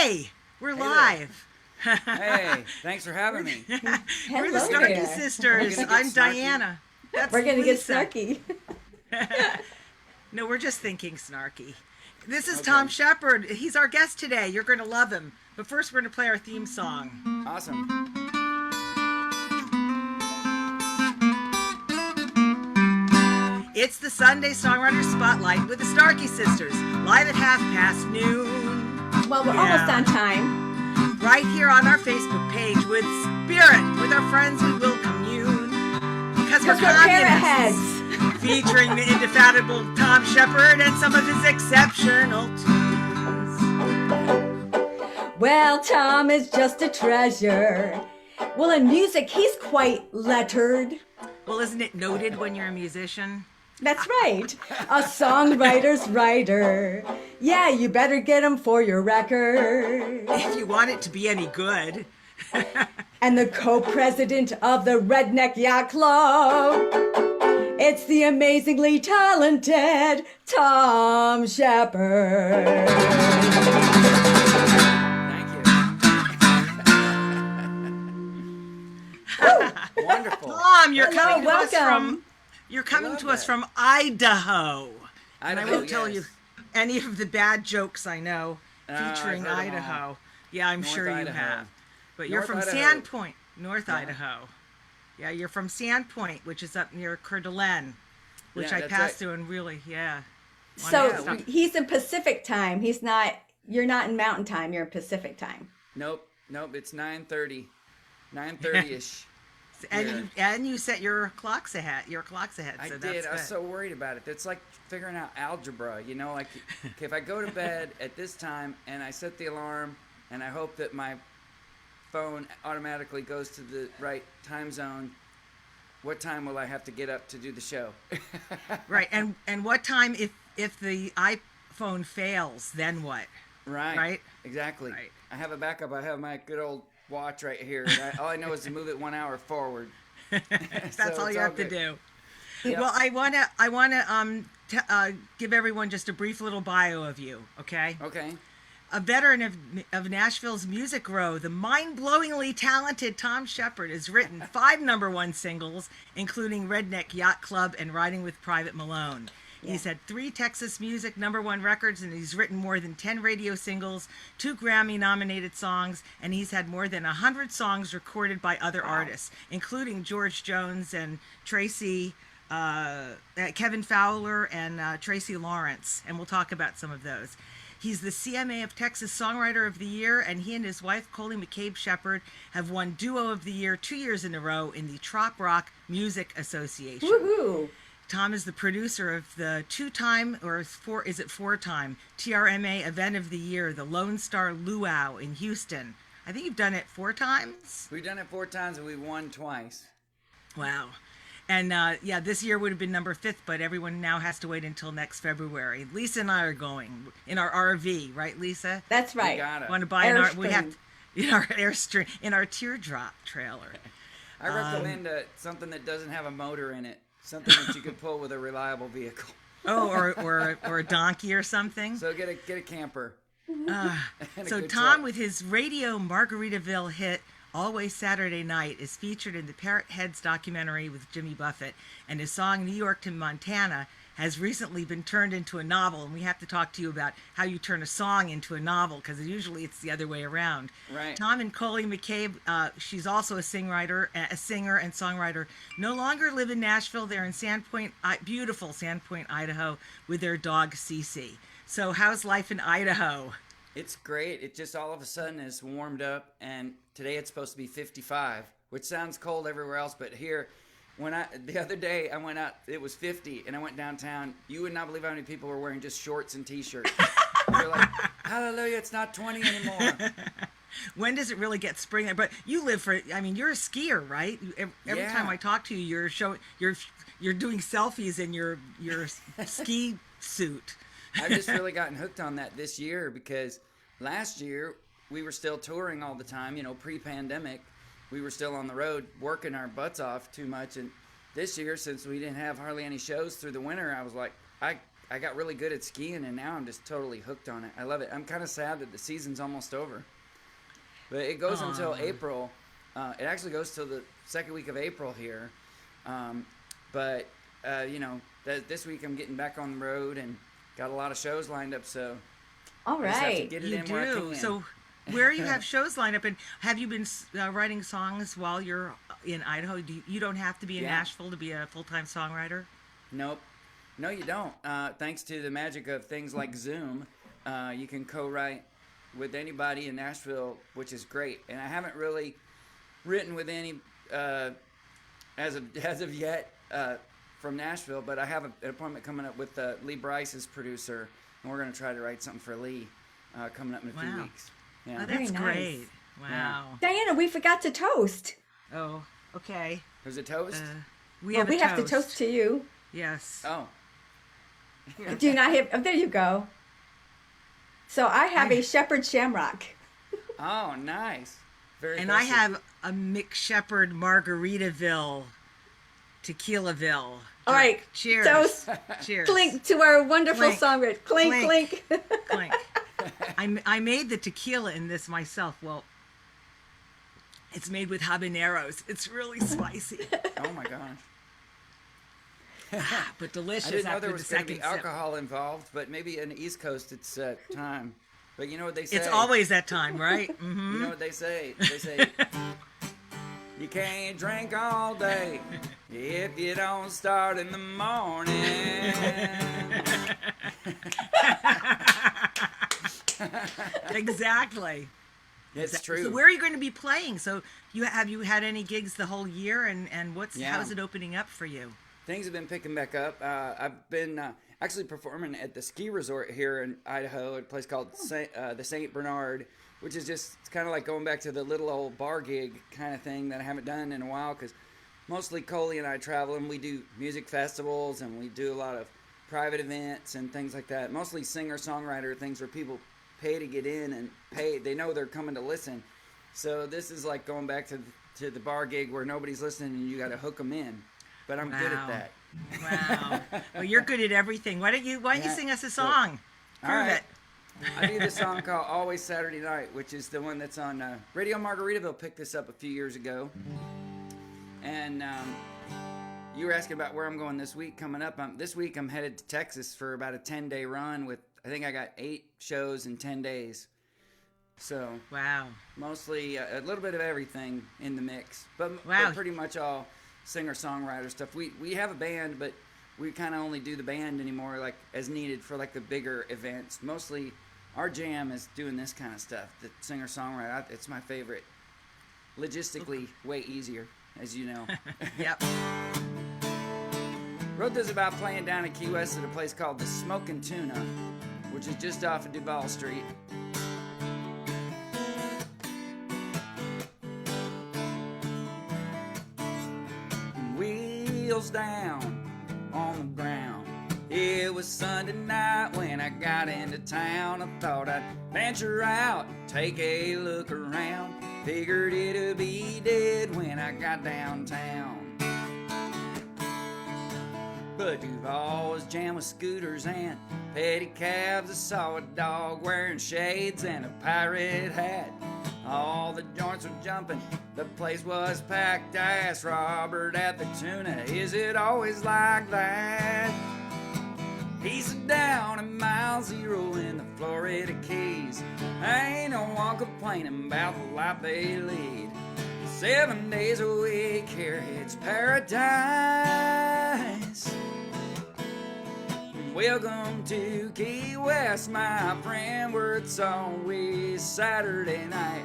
Hey, we're live. Hey, thanks for having me. We're the Hello Snarky there. Sisters. I'm snarky. Diana. That's We're going to get Lisa. snarky. No, we're just thinking snarky. This is Okay. Thom Shepard. He's our guest today. You're going to love him. But first, we're going to play our theme song. Awesome. It's the Sunday Songwriter Spotlight with the Snarky Sisters, live at noon. Well, we're almost on time. Right here on our Facebook page with Spirit. With our friends, we will commune. Because we're Because we're communists. parrot heads. Featuring the indefatigable Thom Shepard and some of his exceptional tunes. Well, Tom is just a treasure. Well, in music, he's quite lettered. Well, isn't it noted when you're a musician? That's right. A songwriter's writer. Yeah, you better get him for your record. If you want it to be any good. And the co-president of the Redneck Yacht Club. It's the amazingly talented Thom Shepard. Thank you. Wonderful. Thom, you're Hello, coming to us welcome. from Idaho. And I Idaho, won't tell you yes. any of the bad jokes I know featuring I've heard 'em Idaho. all. Yeah, I'm North sure you Idaho. have. But you're North from Idaho. Sandpoint, North Yeah. Idaho. Yeah, you're from Sandpoint, which is up near Coeur d'Alene, which Yeah, I that's passed right. through and really, yeah. So Yeah, he's in Pacific time. You're not in Mountain time. You're in Pacific time. Nope. It's 9:30. 9:30ish. And you set your clocks ahead. I So did. that's I was good. so worried about it. It's like figuring out algebra. You know, like okay, if I go to bed at this time and I set the alarm and I hope that my phone automatically goes to the right time zone, what time will I have to get up to do the show? Right. And what time if the iPhone fails, then what? Right? Exactly. Right. I have a backup. I have my good old watch right here. And all I know is to move it 1 hour forward. That's all you have to do. Yep. Well, I wanna give everyone just a brief little bio of you, okay? Okay. A veteran of Nashville's Music Row, the mind-blowingly talented Thom Shepard has written 5 #1 singles, including Redneck Yacht Club and Riding with Private Malone. Yeah. He's had 3 Texas Music #1 records, and he's written more than 10 radio singles, 2 Grammy-nominated songs, and he's had more than 100 songs recorded by other artists, including George Jones and Kevin Fowler and Tracy Lawrence, and we'll talk about some of those. He's the CMA of Texas Songwriter of the Year, and he and his wife, Coley McCabe Shepard, have won Duo of the Year 2 years in a row in the Trop Rock Music Association. Woohoo! Thom is the producer of the 2-time, or 4-time, TRMA Event of the Year, the Lone Star Luau in Houston. I think you've done it 4 times? We've done it 4 times and we've won twice. Wow. And this year would have been number 5, but everyone now has to wait until next February. Lisa and I are going in our RV, right, Lisa? That's We right. got it. Want to buy an we have Airstream. in our Airstream in our teardrop trailer. I recommend something that doesn't have a motor in it. Something that you could pull with a reliable vehicle. Oh, or a donkey or something. So get a camper. And a So good Thom, truck. with his radio Margaritaville hit Always Saturday Night, is featured in the Parrot Heads documentary with Jimmy Buffett, and his song New York to Montana has recently been turned into a novel, and we have to talk to you about how you turn a song into a novel, because usually it's the other way around. Right. Thom and Coley McCabe, she's also a singer and songwriter, no longer live in Nashville. They're in beautiful Sandpoint, Idaho, with their dog Cece. So how's life in Idaho? It's great. It just all of a sudden is warmed up, and today it's supposed to be 55, which sounds cold everywhere else, but here, the other day I went out, it was 50, and I went downtown. You would not believe how many people were wearing just shorts and t-shirts. They're like, hallelujah, it's not 20 anymore. When does it really get spring? But you live for, I mean, you're a skier, right? Every Yeah. time I talk to you, you're doing selfies in your ski suit. I've just really gotten hooked on that this year because last year we were still touring all the time, pre-pandemic. We were still on the road working our butts off too much. And this year, since we didn't have hardly any shows through the winter, I was like, I I got really good at skiing, and now I'm just totally hooked on it. I love it. I'm kind of sad that the season's almost over, but it goes until April. It actually goes till the second week of April here. But this week I'm getting back on the road and got a lot of shows lined up. So all I just have to right. get it You in where I do. can. So where you have shows lined up, and have you been writing songs while you're in Idaho? You don't have to be in Yeah. Nashville to be a full-time songwriter? Nope. No, you don't. Thanks to the magic of things like Zoom, you can co-write with anybody in Nashville, which is great. And I haven't really written with any as of yet from Nashville, but I have an appointment coming up with Lee Bryce's producer, and we're going to try to write something for Lee coming up in a few Wow. weeks. Yeah. Oh, Very that's nice. great. Wow. Diana, we forgot to toast. Oh, okay. There's a toast? We Well, have we a have to toast to you. Yes. Oh. Do you not have? Oh, there you go. So I have a Shepherd Shamrock. Oh, nice. Very And I festive. have a Mick Shepherd Margaritaville Tequilaville. All right. Cheers. Toast. Cheers. Clink to our wonderful Clink. songwriter. Clink, Clink. clink. Clink. I made the tequila in this myself. Well, it's made with habaneros. It's really spicy, Oh, my gosh. but delicious. I didn't know after there the was going to second be sip. alcohol involved, but maybe in the East Coast it's time. But you know what they say? It's always that time, right? Mm-hmm. You know what they say? They say you can't drink all day if you don't start in the morning. Exactly. It's true. So where are you going to be playing? So you had any gigs the whole year, and Yeah. how's it opening up for you? Things have been picking back up. I've been actually performing at the ski resort here in Idaho, at a place called the St. Bernard, which is just it's kind of like going back to the little old bar gig kind of thing that I haven't done in a while, because mostly Coley and I travel and we do music festivals and we do a lot of private events and things like that. Mostly singer-songwriter things where people pay to get in and they know they're coming to listen. So this is like going back to the bar gig where nobody's listening and you got to hook them in. But I'm good at Wow. that. Wow. Well, you're good at everything. Why don't you Yeah. sing us a song? All Prove right. it. I do this song called Always Saturday Night, which is the one that's on Radio Margaritaville. Picked this up a few years ago. And you were asking about where I'm going this week coming up. This week I'm headed to Texas for about a 10-day run with, I think I got 8 shows in 10 days. So Wow. mostly a little bit of everything in the mix. But Wow. pretty much all singer-songwriter stuff. We have a band, but we kind of only do the band anymore, like as needed for like the bigger events. Mostly, our jam is doing this kind of stuff. The singer-songwriter, it's my favorite. Logistically, way easier, as you know. Yep. Wrote this about playing down in Key West at a place called the Smokin' Tuna, which is just off of Duval Street. Wheels down on the ground. It was Sunday night when I got into town. I thought I'd venture out, take a look around. Figured it'd be dead when I got downtown. But Duval was jammed with scooters and pedicabs. I saw a dog wearing shades and a pirate hat. All the joints were jumping, the place was packed. I asked Robert at the Tuna, is it always like that? He said down at mile 0 in the Florida Keys, ain't no one complaining about the life they lead. 7 days a week here, it's paradise. Welcome to Key West, my friend, where it's always Saturday night.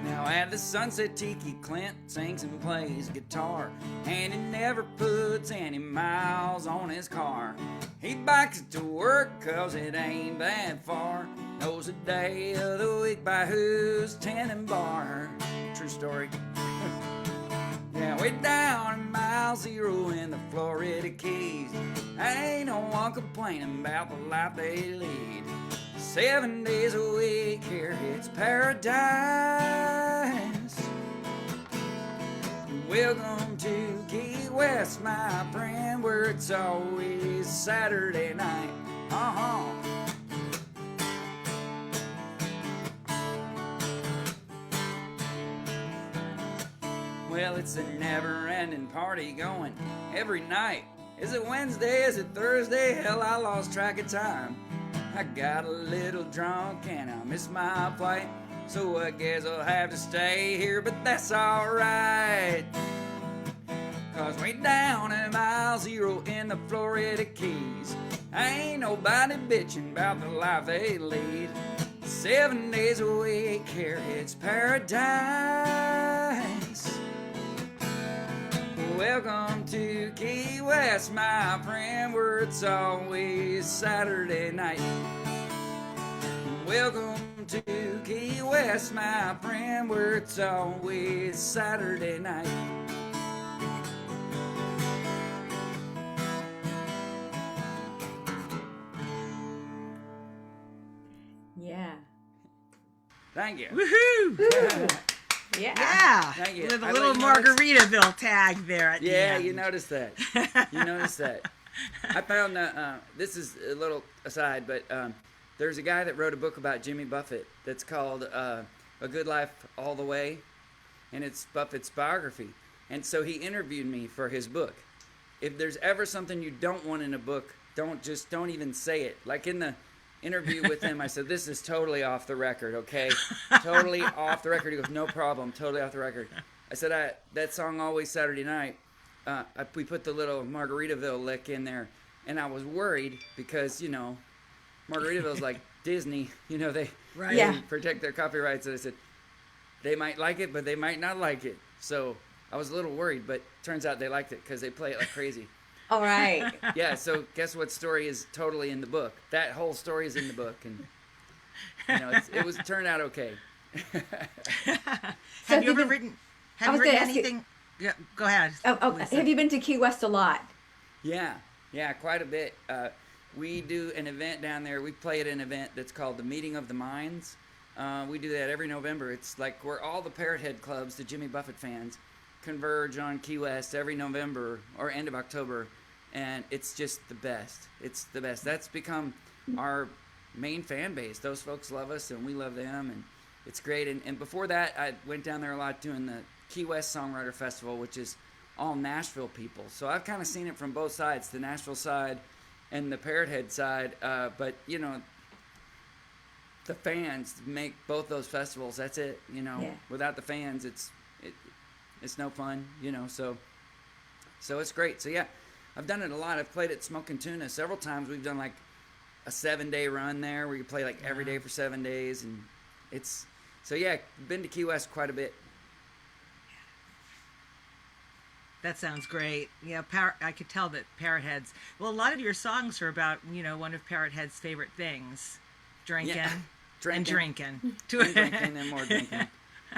Now at the Sunset Tiki, Clint sings and plays guitar, and he never puts any miles on his car. He bikes it to work 'cause it ain't that far. Knows the day of the week by who's tending bar. True story. Yeah, way down at mile 0 in the Florida Keys, ain't no one complaining about the life they lead. 7 days a week here, it's paradise. Welcome to Key West, my friend, where it's always Saturday night. Well, it's a never-ending party going every night. Is it Wednesday? Is it Thursday? Hell, I lost track of time. I got a little drunk and I missed my flight, so I guess I'll have to stay here, but that's alright. Cause way down at mile 0 in the Florida Keys, ain't nobody bitching about the life they lead. 7 days a week here, it's paradise. Welcome to Key West, my friend, where it's always Saturday night. Welcome to Key West, my friend, where it's always Saturday night. Yeah. Thank you. Woohoo! Yeah. Yeah. Thank you. With a I little like notice- Margaritaville tag there at the Yeah, end. you noticed that. You noticed that. I found this is a little aside, but there's a guy that wrote a book about Jimmy Buffett that's called A Good Life All the Way, and it's Buffett's biography. And so he interviewed me for his book. If there's ever something you don't want in a book, don't even say it. Like in the interview with him, I said, this is totally off the record, okay? Totally off the record. He goes, no problem, totally off the record. I said, that song, Always Saturday Night, we put the little Margaritaville lick in there, and I was worried because, Margaritaville's like Disney, they Right. Yeah. protect their copyrights. And I said, they might like it, but they might not like it. So I was a little worried, but turns out they liked it because they play it like crazy. All right. Yeah, so guess what story is totally in the book? That whole story is in the book, and it was turned out okay. Have you ever been- written? I Have was you written gonna ask you- anything? Yeah, go ahead. Lisa. Have you been to Key West a lot? Yeah, quite a bit. We do an event down there. We play at an event that's called the Meeting of the Minds. We do that every November. It's like where all the Parrot Head clubs, the Jimmy Buffett fans, converge on Key West every November or end of October, and it's just the best. It's the best. That's become our main fan base. Those folks love us, and we love them, and it's great. And before that, I went down there a lot doing the Key West Songwriter Festival, which is all Nashville people. So I've kind of seen it from both sides, the Nashville side and the Parrot Head side. But, the fans make both those festivals. That's it, Yeah. Without the fans, it's no fun, so it's great. So yeah, I've done it a lot. I've played at Smokin' Tuna several times. We've done like a 7-day run there where you play like every day for 7 days, and been to Key West quite a bit. That sounds great. Yeah, I could tell that Parrot Heads. Well, a lot of your songs are about one of Parrot Head's favorite things, drinking, and drinking, And drinking and more drinking.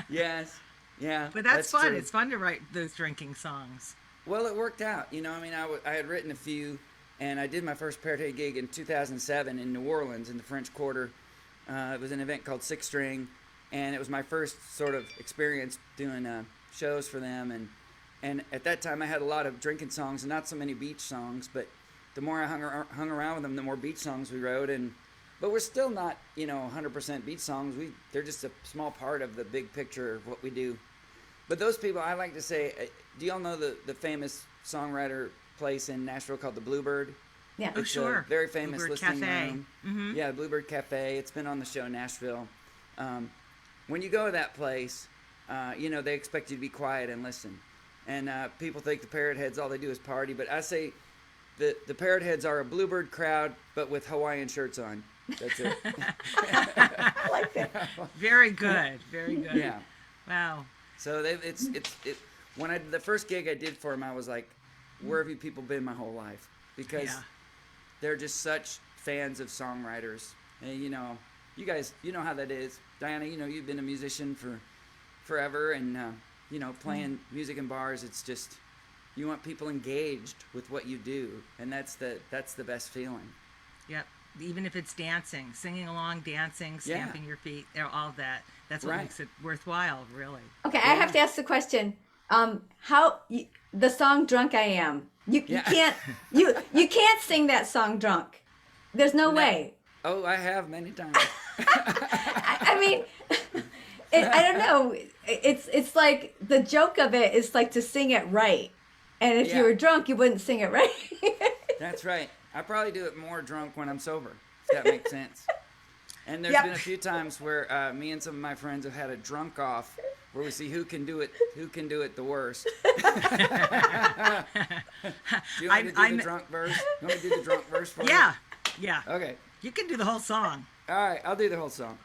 Yes. Yeah. But that's fun. true. It's fun to write those drinking songs. Well, it worked out. I had written a few, and I did my first Parrot Head gig in 2007 in New Orleans in the French Quarter. It was an event called Six String, and it was my first sort of experience doing shows for them. And at that time, I had a lot of drinking songs and not so many beach songs. But the more I hung around with them, the more beach songs we wrote. But we're still not, 100% beach songs. They're just a small part of the big picture of what we do. But those people, I like to say, do y'all know the famous songwriter place in Nashville called the Bluebird? Yeah. Oh, It's sure. a very famous Bluebird listening Cafe. room. Mm-hmm. Yeah, the Bluebird Cafe. It's been on the show Nashville. When you go to that place, they expect you to be quiet and listen. And people think the Parrot Heads, all they do is party. But I say the Parrot Heads are a Bluebird crowd, but with Hawaiian shirts on. That's it. I like that. Very good. Very good. Yeah. Wow. So when the first gig I did for them, I was like, where have you people been my whole life? Because they're just such fans of songwriters. And you guys, you know how that is. Diana, you've been a musician for forever, and playing music in bars, it's just, you want people engaged with what you do, and that's the best feeling. Yep. Even if it's dancing, singing along, dancing, stamping your feet, all of that. That's what Right. makes it worthwhile, really. Okay, I have to ask the question. The song "Drunk I Am." You Yeah. can't you can't sing that song drunk. There's no way. Oh, I have many times. I mean, I don't know. It's like the joke of it is like to sing it right, and if Yeah. you were drunk, you wouldn't sing it right. That's right. I probably do it more drunk when I'm sober, if that makes sense. And there's Yep. been a few times where me and some of my friends have had a drunk off where we see who can do it the worst. Do you want me to do the drunk verse? You want me to do the drunk verse for you? Yeah. Okay. You can do the whole song. All right, I'll do the whole song.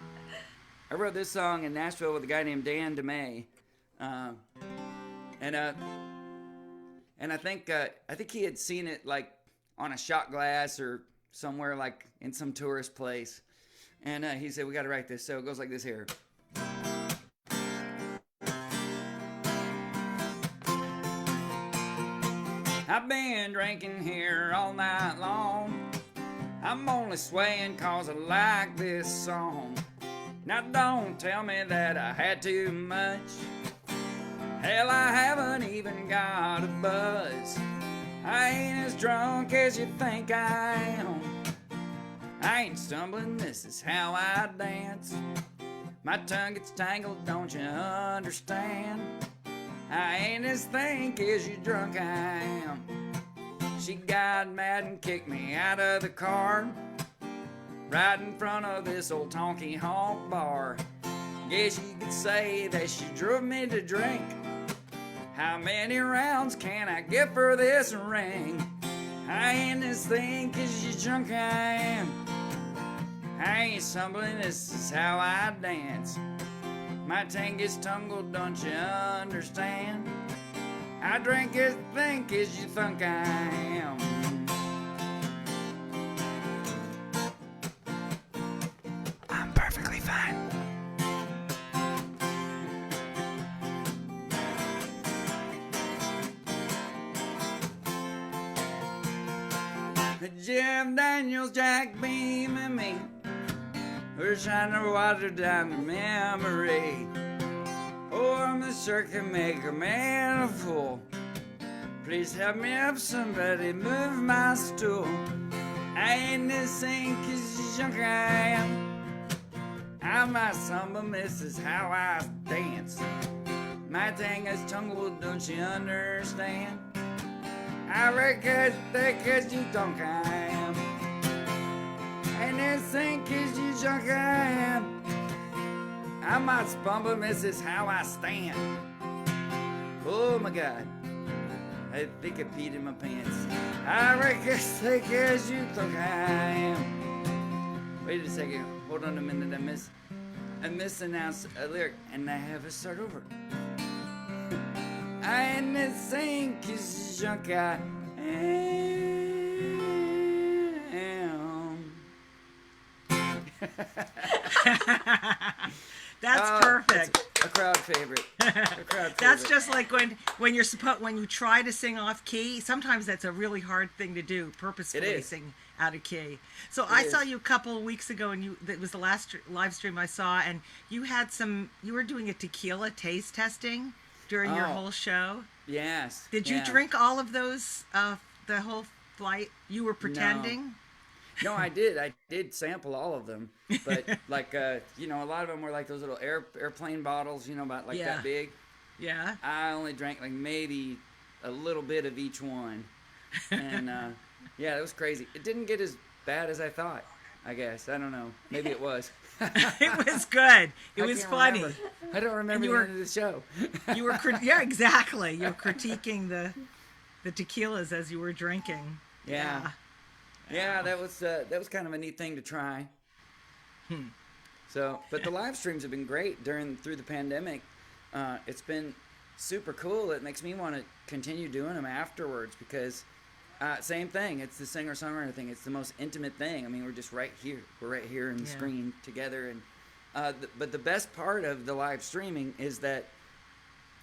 I wrote this song in Nashville with a guy named Dan DeMay, and I think he had seen it like on a shot glass or somewhere like in some tourist place, and he said we got to write this. So it goes like this here. I've been drinking here all night long. I'm only swaying 'cause I like this song. Now don't tell me that I had too much. Hell, I haven't even got a buzz. I ain't as drunk as you think I am. I ain't stumbling, this is how I dance. My tongue gets tangled, don't you understand? I ain't as think as you drunk I am. She got mad and kicked me out of the car, right in front of this old honky honk bar. Guess you could say that she drove me to drink. How many rounds can I get for this ring? I ain't as think as you drunk I am. I ain't stumbling, this is how I dance. My tongue gets tangled, don't you understand? I drink as think as you think I am. I'm perfectly fine. Jim Daniels, Jack Beam, and me, we're trying to water down the memory. Oh, I'm the circuit make a man a fool. Please help me up, somebody move my stool. I ain't the same 'cause you drunk I am. I might stumble, this is how I dance. My tongue is tangled, don't you understand? I reckon that 'cause you drunk I am. And this thing 'cause you drunk I am. I might spumble, this is how I stand. Oh my God, I think I peed in my pants. I reckon it's thick as you think I am. Wait a second, hold on a minute, I misannounced a lyric and I have to start over. I ain't the same 'cause you drunk I am. That's perfect. That's a crowd favorite. That's just like when you try to sing off key. Sometimes that's a really hard thing to do, purposefully sing out of key. So I saw you a couple of weeks ago, and that was the last live stream I saw, and you were doing a tequila taste testing during your whole show. Yes. Did you drink all of those the whole flight? You were pretending? No, I did. I did sample all of them, but like a lot of them were like those little airplane bottles, about like that big. Yeah. I only drank like maybe a little bit of each one, and yeah, it was crazy. It didn't get as bad as I thought. I guess I don't know. Maybe it was. It was good. It was funny. Remember. I don't remember the end of the show. You were exactly. You were critiquing the tequilas as you were drinking. Yeah. Yeah, that was kind of a neat thing to try. So, but the live streams have been great through the pandemic. It's been super cool. It makes me want to continue doing them afterwards because same thing. It's the singer-songwriter thing. It's the most intimate thing. I mean, we're just right here. We're right here in the screen together. And but the best part of the live streaming is that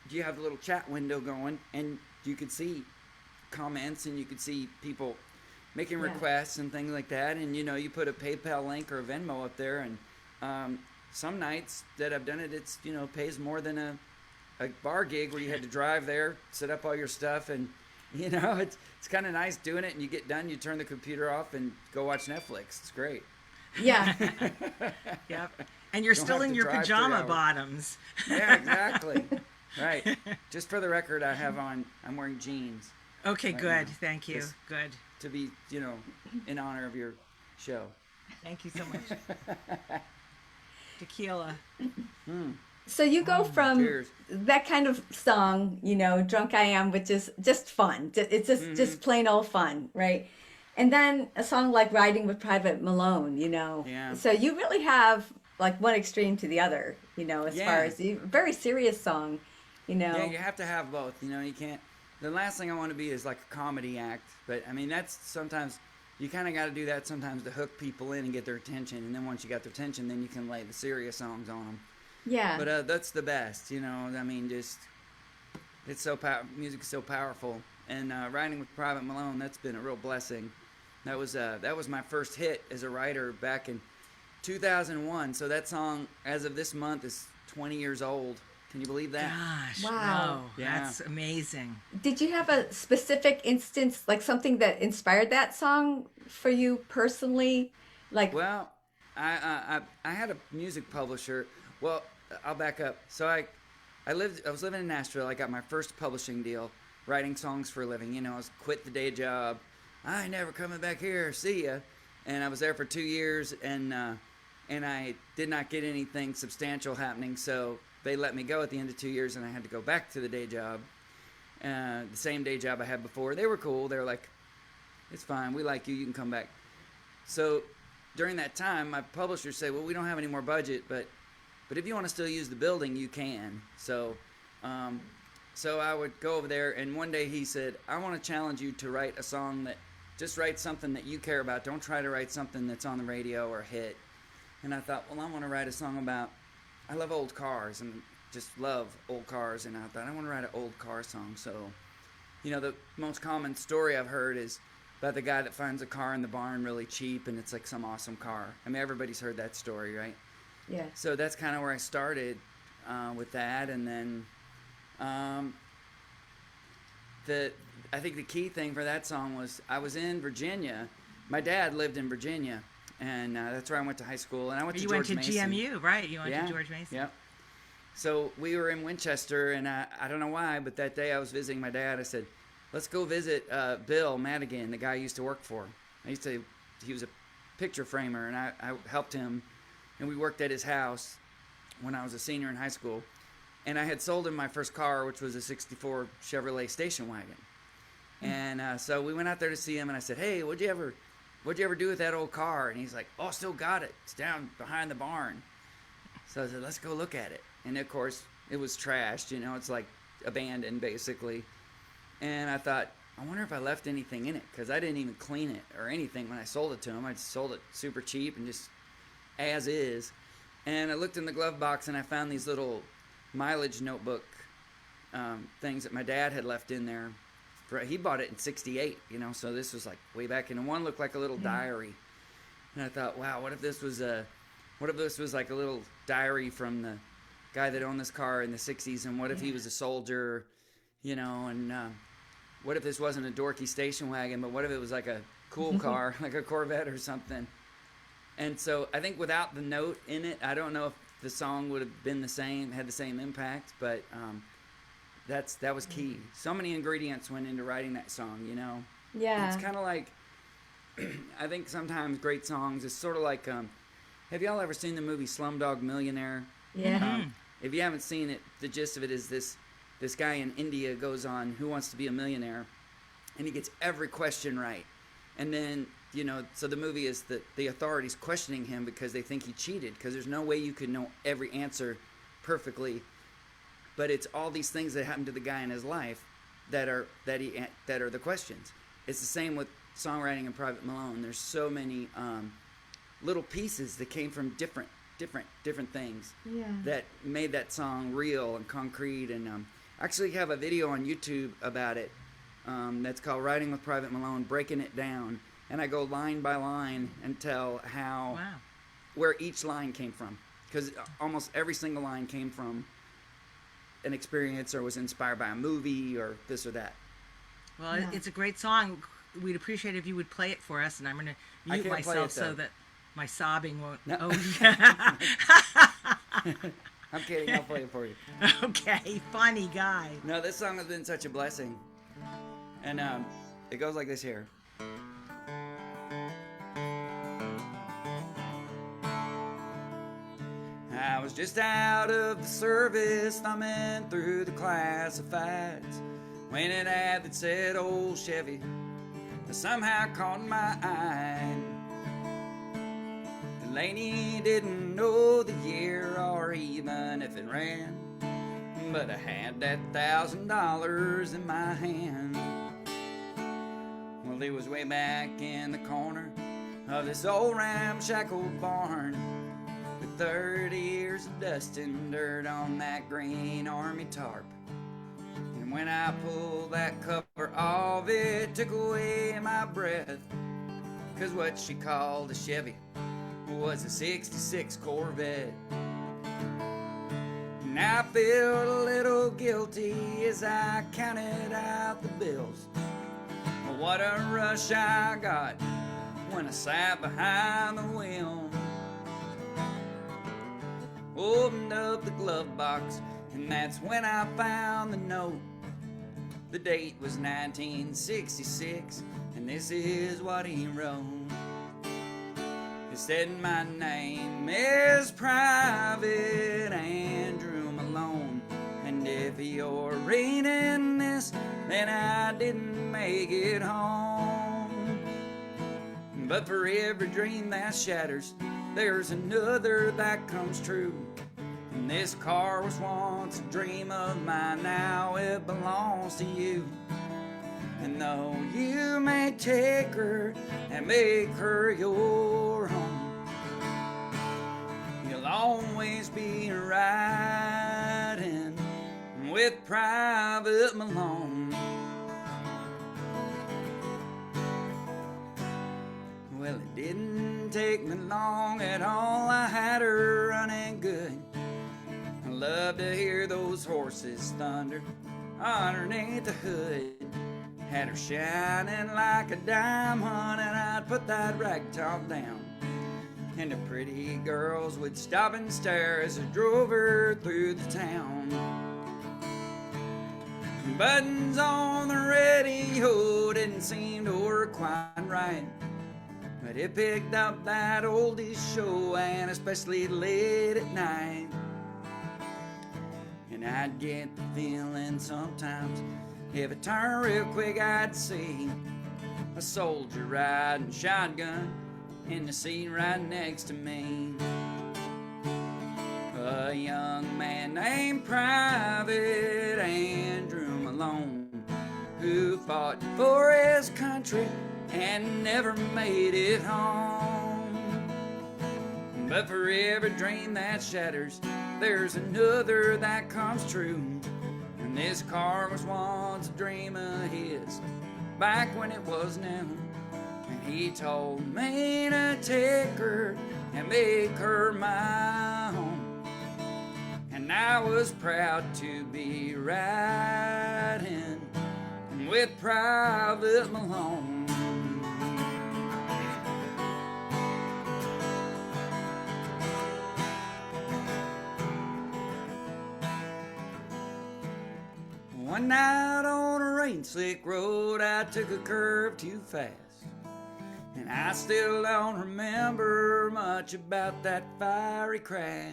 you have the little chat window going, and you can see comments, and you can see people making requests and things like that. And you put a PayPal link or a Venmo up there, and some nights that I've done it, it's pays more than a bar gig where you had to drive there, set up all your stuff, and you know, it's kind of nice doing it. And you get done, you turn the computer off and go watch Netflix. It's great. Yeah. Yep. And you're Don't still have in to your drive 3 pajama hours. bottoms. Yeah, exactly. Right. Just for the record, I'm wearing jeans Okay, Right good. now. Thank you. Just- Good. to be, you know, in honor of your show. Thank you so much. Tequila. So you go from Cheers. that kind of song, you know, "Drunk I Am," which is just fun. It's just plain old fun, right? And then a song like "Riding with Private Malone," you know. Yeah. So you really have like one extreme to the other, you know, as far Yeah. as very serious song, you know. Yeah, you have to have both. You know, you can't. The last thing I want to be is like a comedy act, but I mean that's sometimes you kind of got to do that sometimes to hook people in and get their attention, and then once you got their attention, then you can lay the serious songs on them. Yeah. But that's the best, you know. I mean, just it's so music is so powerful, and writing with Private Malone, that's been a real blessing. That was my first hit as a writer back in 2001. So that song, as of this month, is 20 years old. Can you believe that? Gosh. Wow. No, Yeah. that's amazing. Did you have a specific instance, like something that inspired that song for you personally? Like, Well, I had a music publisher. Well, I'll back up. So I was living in Nashville. I got my first publishing deal, writing songs for a living. You know, I was quit the day job. I ain't never coming back here. See ya. And I was there for 2 years, and I did not get anything substantial happening. So they let me go at the end of 2 years, and I had to go back to the day job, the same day job I had before. They were cool. They were like, "It's fine. We like you. You can come back." So during that time, my publisher said, "Well, we don't have any more budget, but if you want to still use the building, you can." So I would go over there, and one day he said, "I want to challenge you to write a song just write something that you care about. Don't try to write something that's on the radio or a hit." And I thought, well, I want to write a song about, I love old cars and just love old cars. And I thought, I want to write an old car song. So, you know, the most common story I've heard is about the guy that finds a car in the barn really cheap, and it's like some awesome car. I mean, everybody's heard that story, right? yeah. So that's kind of where I started with that. And then I think the key thing for that song was I was in Virginia. My dad lived in Virginia, and that's where I went to high school. And I went to You George went to Mason. GMU, right? You went to George Mason. Yep. So we were in Winchester, and I don't know why, but that day I was visiting my dad. I said, "Let's go visit Bill Madigan, the guy I used to work for." He was a picture framer, and I helped him, and we worked at his house when I was a senior in high school. And I had sold him my first car, which was a '64 Chevrolet station wagon. And so we went out there to see him, and I said, "Hey, what'd you ever do with that old car?" And he's like, "Oh, still got it. It's down behind the barn." So I said, "Let's go look at it." And of course, it was trashed. You know, it's like abandoned basically. And I thought, I wonder if I left anything in it, because I didn't even clean it or anything when I sold it to him. I just sold it super cheap and just as is. And I looked in the glove box, and I found these little mileage notebook things that my dad had left in there. He bought it in '68, you know, so this was like way back. And one looked like a little diary. And I thought, wow, what if this was like a little diary from the guy that owned this car in the '60s, and what if he was a soldier, you know, and what if this wasn't a dorky station wagon, but what if it was like a cool car, like a Corvette or something? And so I think without the note in it, I don't know if the song would have been had the same impact, but that was key. So many ingredients went into writing that song, you know. Yeah. It's kind of like, I think sometimes great songs, it's sort of like, have y'all ever seen the movie Slumdog Millionaire? Yeah. If you haven't seen it, the gist of it is this guy in India goes on Who Wants to Be a Millionaire, and he gets every question right. And then, you know, so the movie is that the authorities questioning him because they think he cheated, because there's no way you could know every answer perfectly. But it's all these things that happen to the guy in his life that are the questions. It's the same with songwriting in Private Malone. There's so many little pieces that came from different things that made that song real and concrete. And I actually have a video on YouTube about it that's called "Writing with Private Malone," breaking it down, and I go line by line and tell where each line came from, because almost every single line came from an experience or was inspired by a movie or this or that. Well, it's a great song. We'd appreciate if you would play it for us, and I'm going to mute can't play myself it, though. so that my sobbing won't. No. Oh, yeah. I'm kidding. I'll play it for you. Okay, funny guy. No, this song has been such a blessing. And it goes like this here. I was just out of the service, thumbing through the classifieds, when an ad that said old Chevy somehow caught my eye. The lady didn't know the year or even if it ran, but I had that $1,000 in my hand. Well, it was way back in the corner of this old ramshackle barn, with 30 years of dust and dirt on that green army tarp. And when I pulled that cover off, it took away my breath, 'cause what she called a Chevy was a '66 Corvette. And I felt a little guilty as I counted out the bills. But what a rush I got when I sat behind the wheel. Opened up the glove box, and that's when I found the note. The date was 1966, and this is what he wrote. He said, my name is Private Andrew Malone, and if you're reading this, then I didn't make it home. But for every dream that shatters, there's another that comes true. And this car was once a dream of mine, now it belongs to you. And though you may take her and make her your home, you'll always be riding with Private Malone. Well, it didn't take me long at all, I had her running good. I love to hear those horses thunder underneath the hood. Had her shining like a diamond, and I'd put that ragtop down. And the pretty girls would stop and stare as I drove her through the town. Buttons on the radio didn't seem to work quite right, but it picked up that oldies show, and especially late at night. And I'd get the feeling sometimes, if I turned real quick, I'd see a soldier riding shotgun in the seat right next to me. A young man named Private Andrew Malone, who fought for his country and never made it home. But for every dream that shatters, there's another that comes true. And this car was once a dream of his, back when it was new. And he told me to take her and make her my home. And I was proud to be riding with Private Malone. One night on a rain-slick road, I took a curve too fast, and I still don't remember much about that fiery crash.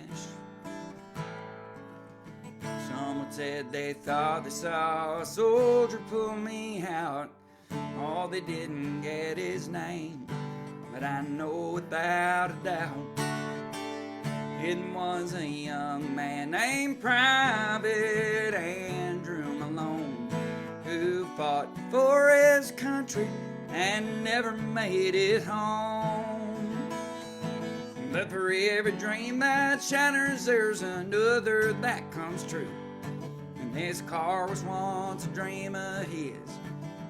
Someone said they thought they saw a soldier pull me out. All they didn't get his name, but I know without a doubt it was a young man named Private Andrew Malone, who fought for his country and never made it home. But for every dream that shatters, there's another that comes true. And this car was once a dream of his,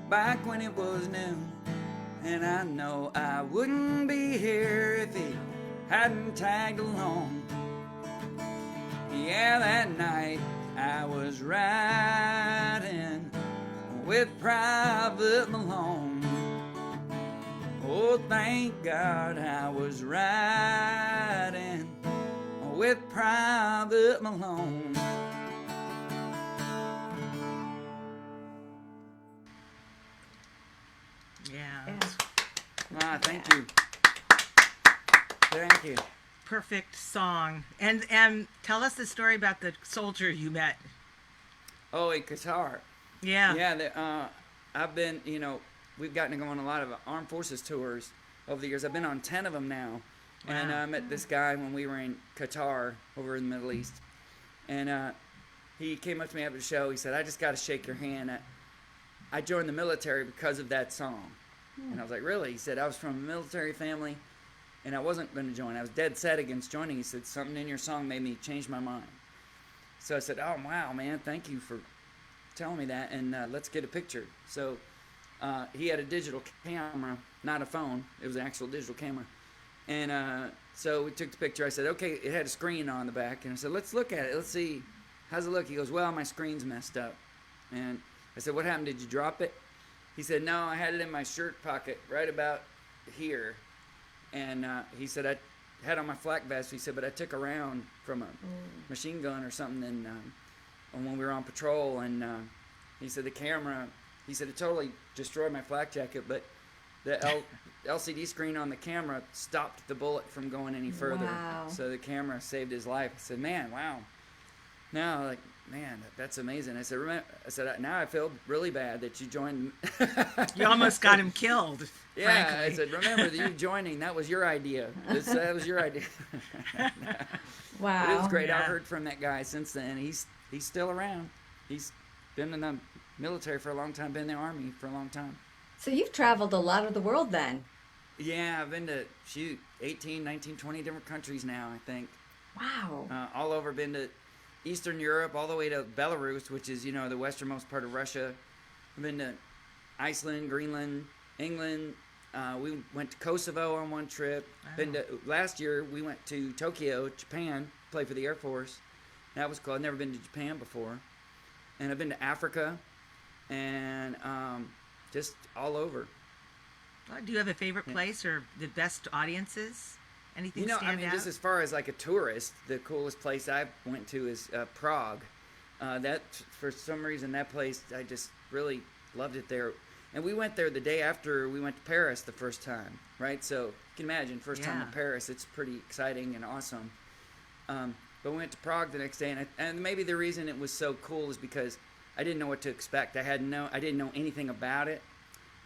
back when it was new. And I know I wouldn't be here if he hadn't tagged along. Yeah, that night I was riding with Private Malone. Oh, thank God I was riding with Private Malone. Yeah. Ah, thank you. Thank you. Perfect song. And tell us the story about the soldier you met. Oh, in Qatar. Yeah. Yeah, I've been, we've gotten to go on a lot of armed forces tours over the years. I've been on 10 of them now. Wow. And I met this guy when we were in Qatar over in the Middle East. And he came up to me after the show. He said, I just got to shake your hand. I joined the military because of that song. And I was like, really? He said, I was from a military family, and I wasn't going to join. I was dead set against joining. He said, something in your song made me change my mind. So I said, oh, wow, man, thank you for telling me that, and let's get a picture. So he had a digital camera, not a phone. It was an actual digital camera. And so we took the picture. I said, okay, it had a screen on the back. And I said, let's look at it. Let's see. How's it look? He goes, well, my screen's messed up. And I said, what happened? Did you drop it? He said, no, I had it in my shirt pocket right about here. And he said, I had on my flak vest. He said, but I took a round from a machine gun or something and when we were on patrol. And he said, the camera, he said, it totally destroyed my flak jacket, but the LCD screen on the camera stopped the bullet from going any further. Wow. So the camera saved his life. I said, man, wow. Now, like, man, that's amazing. I said, now I feel really bad that you joined. You almost got him killed. Yeah, frankly. I said, remember that you joining, that was your idea. That was your idea. Wow. But it was great. Yeah. I've heard from that guy since then. He's still around. He's been in the military for a long time, been in the Army for a long time. So you've traveled a lot of the world then. Yeah, I've been to, 18, 19, 20 different countries now, I think. Wow. All over, been to Eastern Europe, all the way to Belarus, which is, the westernmost part of Russia. I've been to Iceland, Greenland, England. We went to Kosovo on one trip. Wow. Last year, we went to Tokyo, Japan, play for the Air Force. That was cool. I've never been to Japan before. And I've been to Africa and just all over. Do you have a favorite place or the best audiences? Anything stand out? Just as far as like a tourist, the coolest place I went to is Prague. That, for some reason, that place, I just really loved it there. And we went there the day after we went to Paris the first time, right? So you can imagine, first time in Yeah. Paris, it's pretty exciting and awesome. But we went to Prague the next day, and maybe the reason it was so cool is because I didn't know what to expect. I didn't know anything about it,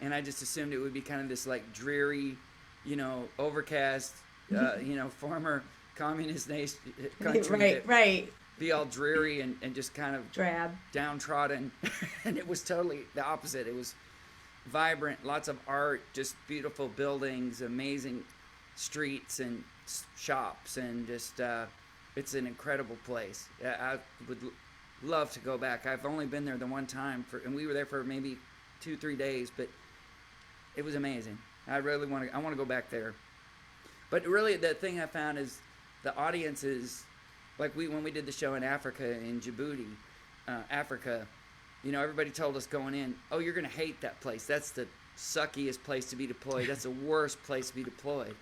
and I just assumed it would be kind of this like dreary, overcast, former communist nation country. Right. Be all dreary and just kind of Drab. downtrodden. And it was totally the opposite. It was vibrant, lots of art, just beautiful buildings, amazing streets and shops, and just it's an incredible place. I would love to go back. I've only been there the one time, and we were there for maybe 2-3 days, but it was amazing. I want to go back there. But really, the thing I found is the audiences, like when we did the show in Africa, in Djibouti, Africa, everybody told us going in, oh, you're going to hate that place. That's the suckiest place to be deployed. That's the worst place to be deployed.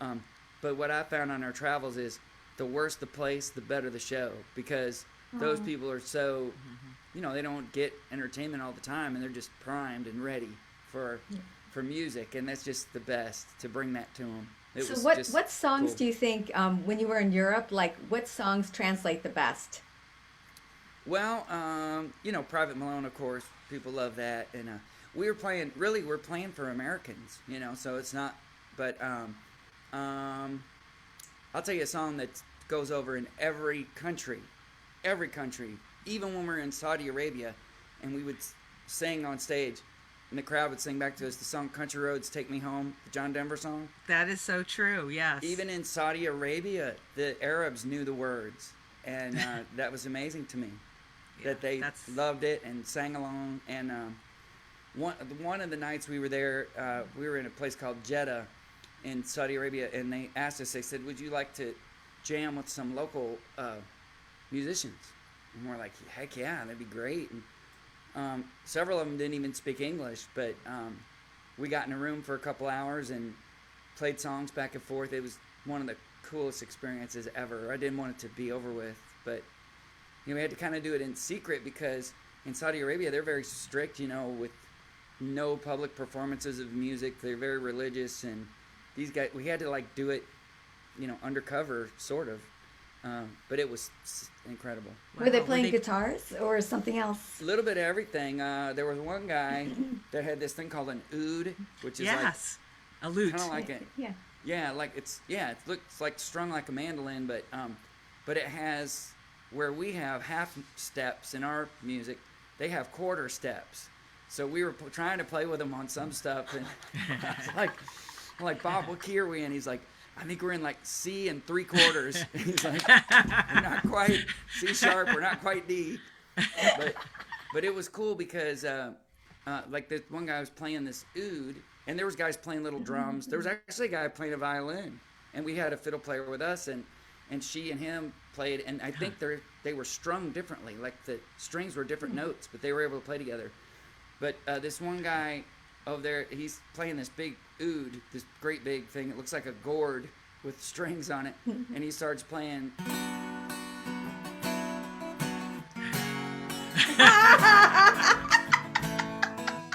But what I found on our travels is the worse the place, the better the show, because those people are so, they don't get entertainment all the time, and they're just primed and ready for music, and that's just the best to bring that to them. So what songs do you think, when you were in Europe, like what songs translate the best? Well, Private Malone, of course, people love that, and we're playing for Americans, so it's not, but I'll tell you a song that goes over in every country, even when we're in Saudi Arabia, and we would sing on stage, and the crowd would sing back to us the song Country Roads Take Me Home, the John Denver song. That is so true, yes. Even in Saudi Arabia, the Arabs knew the words, and that was amazing to me, that they loved it and sang along. And one of the nights we were there, we were in a place called Jeddah in Saudi Arabia, and they asked us, they said, would you like to jam with some local musicians? And we're like, heck yeah, that'd be great. And several of them didn't even speak English, but we got in a room for a couple hours and played songs back and forth. It was one of the coolest experiences ever. I didn't want it to be over with, but we had to kind of do it in secret because in Saudi Arabia they're very strict, with no public performances of music. They're very religious, and these guys, we had to do it, undercover, sort of. But it was incredible. Were they playing guitars or something else? A little bit of everything. There was one guy that had this thing called an oud, which is a lute. Kind of like it. Yeah. Yeah, it looks like strung like a mandolin, but it has, where we have half steps in our music, they have quarter steps. So we were trying to play with him on some stuff, and I was like, Bob, what key are we in? He's like, I think we're in C and 3/4. He's like, we're not quite C sharp, we're not quite D. But it was cool because this one guy was playing this oud, and there was guys playing little drums. There was actually a guy playing a violin, and we had a fiddle player with us, and she and him played, and I think they were strung differently. Like the strings were different notes, but they were able to play together. But this one guy over there, he's playing this big oud, this great big thing. It looks like a gourd with strings on it, and he starts playing.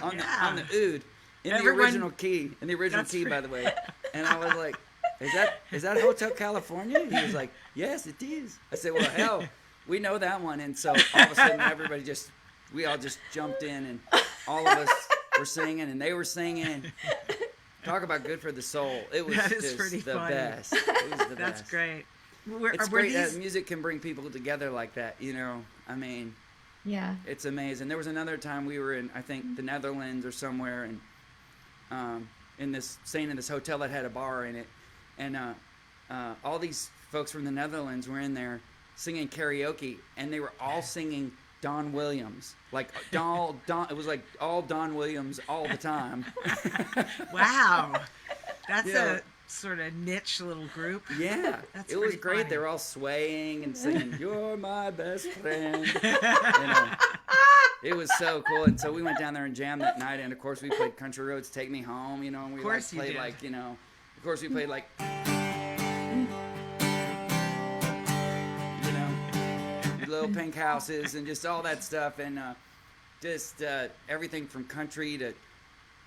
on the oud, in the original key, by the way. And I was like, is that Hotel California? He was like, yes, it is. I said, well, hell, we know that one. And so all of a sudden, we all just jumped in, and all of us were singing, and they were singing. Talk about good for the soul. It was just the best. It was the best. That's great. It's great that music can bring people together like that, I mean, yeah, it's amazing. There was another time we were in, I think, the Netherlands or somewhere, and staying in this hotel that had a bar in it, and all these folks from the Netherlands were in there singing karaoke, and they were all singing Don Williams, it was like all Don Williams all the time. Wow, that's a sort of niche little group. Yeah, That's it was pretty great. funny. They were all swaying and singing, "You're my best friend." It was so cool. And so we went down there and jammed that night. And of course, we played "Country Roads Take Me Home." And we played of course we played Little Pink Houses and just all that stuff, and just everything from country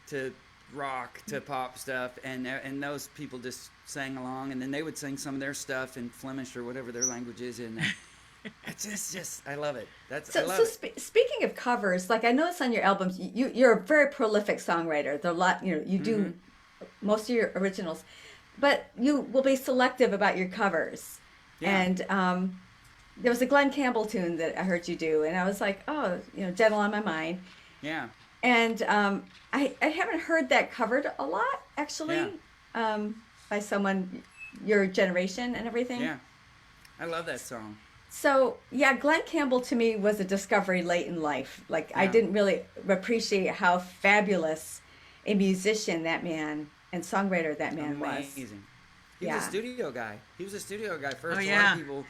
to rock to pop stuff, and those people just sang along, and then they would sing some of their stuff in Flemish or whatever their language is, and it's just I love it. Speaking of covers, I noticed on your albums, you're a very prolific songwriter. There are a lot, you do most of your originals, but you will be selective about your covers. Yeah. And there was a Glenn Campbell tune that I heard you do, and I was like, oh, Gentle on My Mind. Yeah. And I haven't heard that covered a lot, actually, by someone your generation and everything. Yeah. I love that song. So, yeah, Glenn Campbell to me was a discovery late in life. I didn't really appreciate how fabulous a musician that man and songwriter that man was. Amazing. He was a studio guy. He was a studio guy first. Oh, a lot of people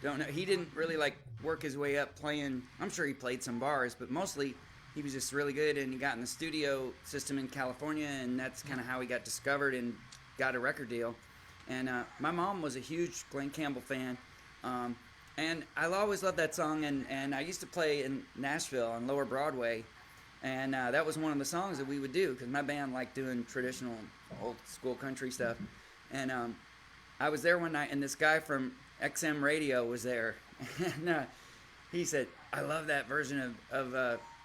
don't know. He didn't really work his way up playing. I'm sure he played some bars, but mostly he was just really good, and he got in the studio system in California, and that's kind of how he got discovered and got a record deal. And my mom was a huge Glenn Campbell fan, and I always loved that song, and I used to play in Nashville on Lower Broadway, and that was one of the songs that we would do, because my band liked doing traditional old school country stuff. And I was there one night, and this guy from XM Radio was there, and he said, I love that version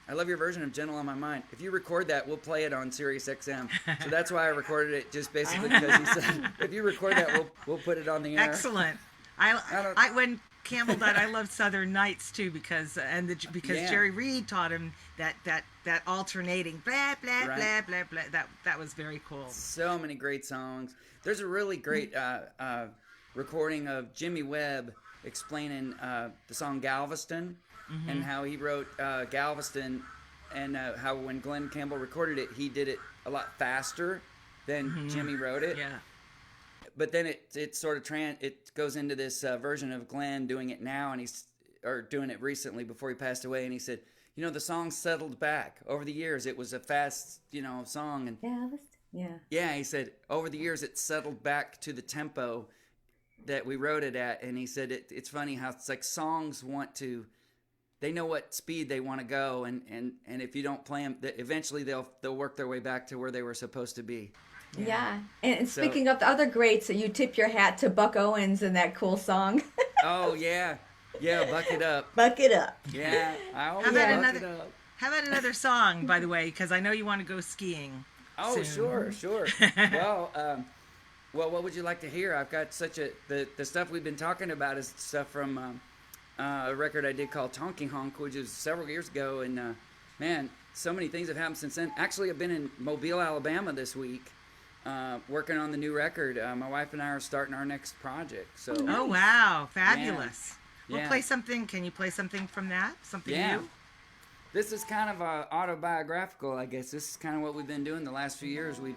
I love your version of Gentle on My Mind. If you record that, we'll play it on Sirius XM. So that's why I recorded it, just basically because he said, if you record that, we'll put it on the air. Excellent. When Campbell died, I loved Southern Nights too, because Jerry Reed taught him that alternating blah blah blah blah blah. That was very cool. So many great songs. There's a really great recording of Jimmy Webb explaining the song Galveston, and how he wrote Galveston, and how when Glenn Campbell recorded it, he did it a lot faster than Jimmy wrote it. Yeah. But then it sort of it goes into this version of Glenn doing it now, and he's or doing it recently before he passed away, and he said, the song settled back over the years. It was a fast, song, and yeah, he said over the years it settled back to the tempo that we wrote it at, and he said it's funny how it's like songs they know what speed they want to go, and if you don't play them, eventually they'll work their way back to where they were supposed to be. Yeah. And speaking of the other greats, you tip your hat to Buck Owens in that cool song. Oh yeah, Buck It Up. Buck It Up. Yeah, I always How about buck it up. How about another song, by the way, because I know you want to go skiing. Oh, soon. sure. Well, what would you like to hear? I've got the stuff we've been talking about is stuff from a record I did called Tonky Honk, which was several years ago, and man, so many things have happened since then. Actually, I've been in Mobile, Alabama this week, working on the new record. My wife and I are starting our next project. So. Oh wow, fabulous! Yeah. We'll play something. Can you play something from that? Something new? This is kind of autobiographical, I guess. This is kind of what we've been doing the last few years. We've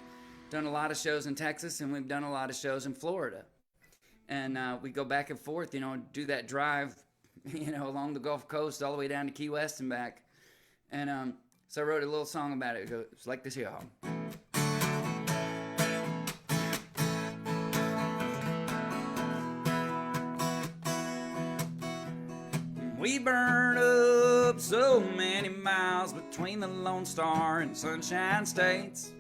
done a lot of shows in Texas, and we've done a lot of shows in Florida. And we go back and forth, do that drive, along the Gulf Coast all the way down to Key West and back. And so I wrote a little song about it. It's like this here. We burned up so many miles between the Lone Star and Sunshine States.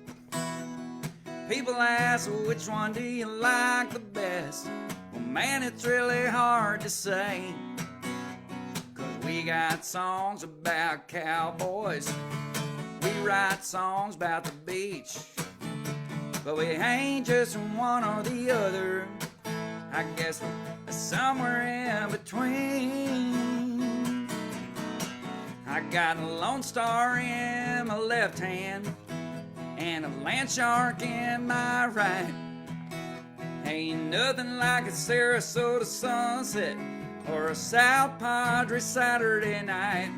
People ask, well, which one do you like the best? Well, man, it's really hard to say. 'Cause we got songs about cowboys. We write songs about the beach. But we ain't just one or the other. I guess we're somewhere in between. I got a Lone Star in my left hand and a land shark in my right. Ain't nothing like a Sarasota sunset or a South Padre Saturday night.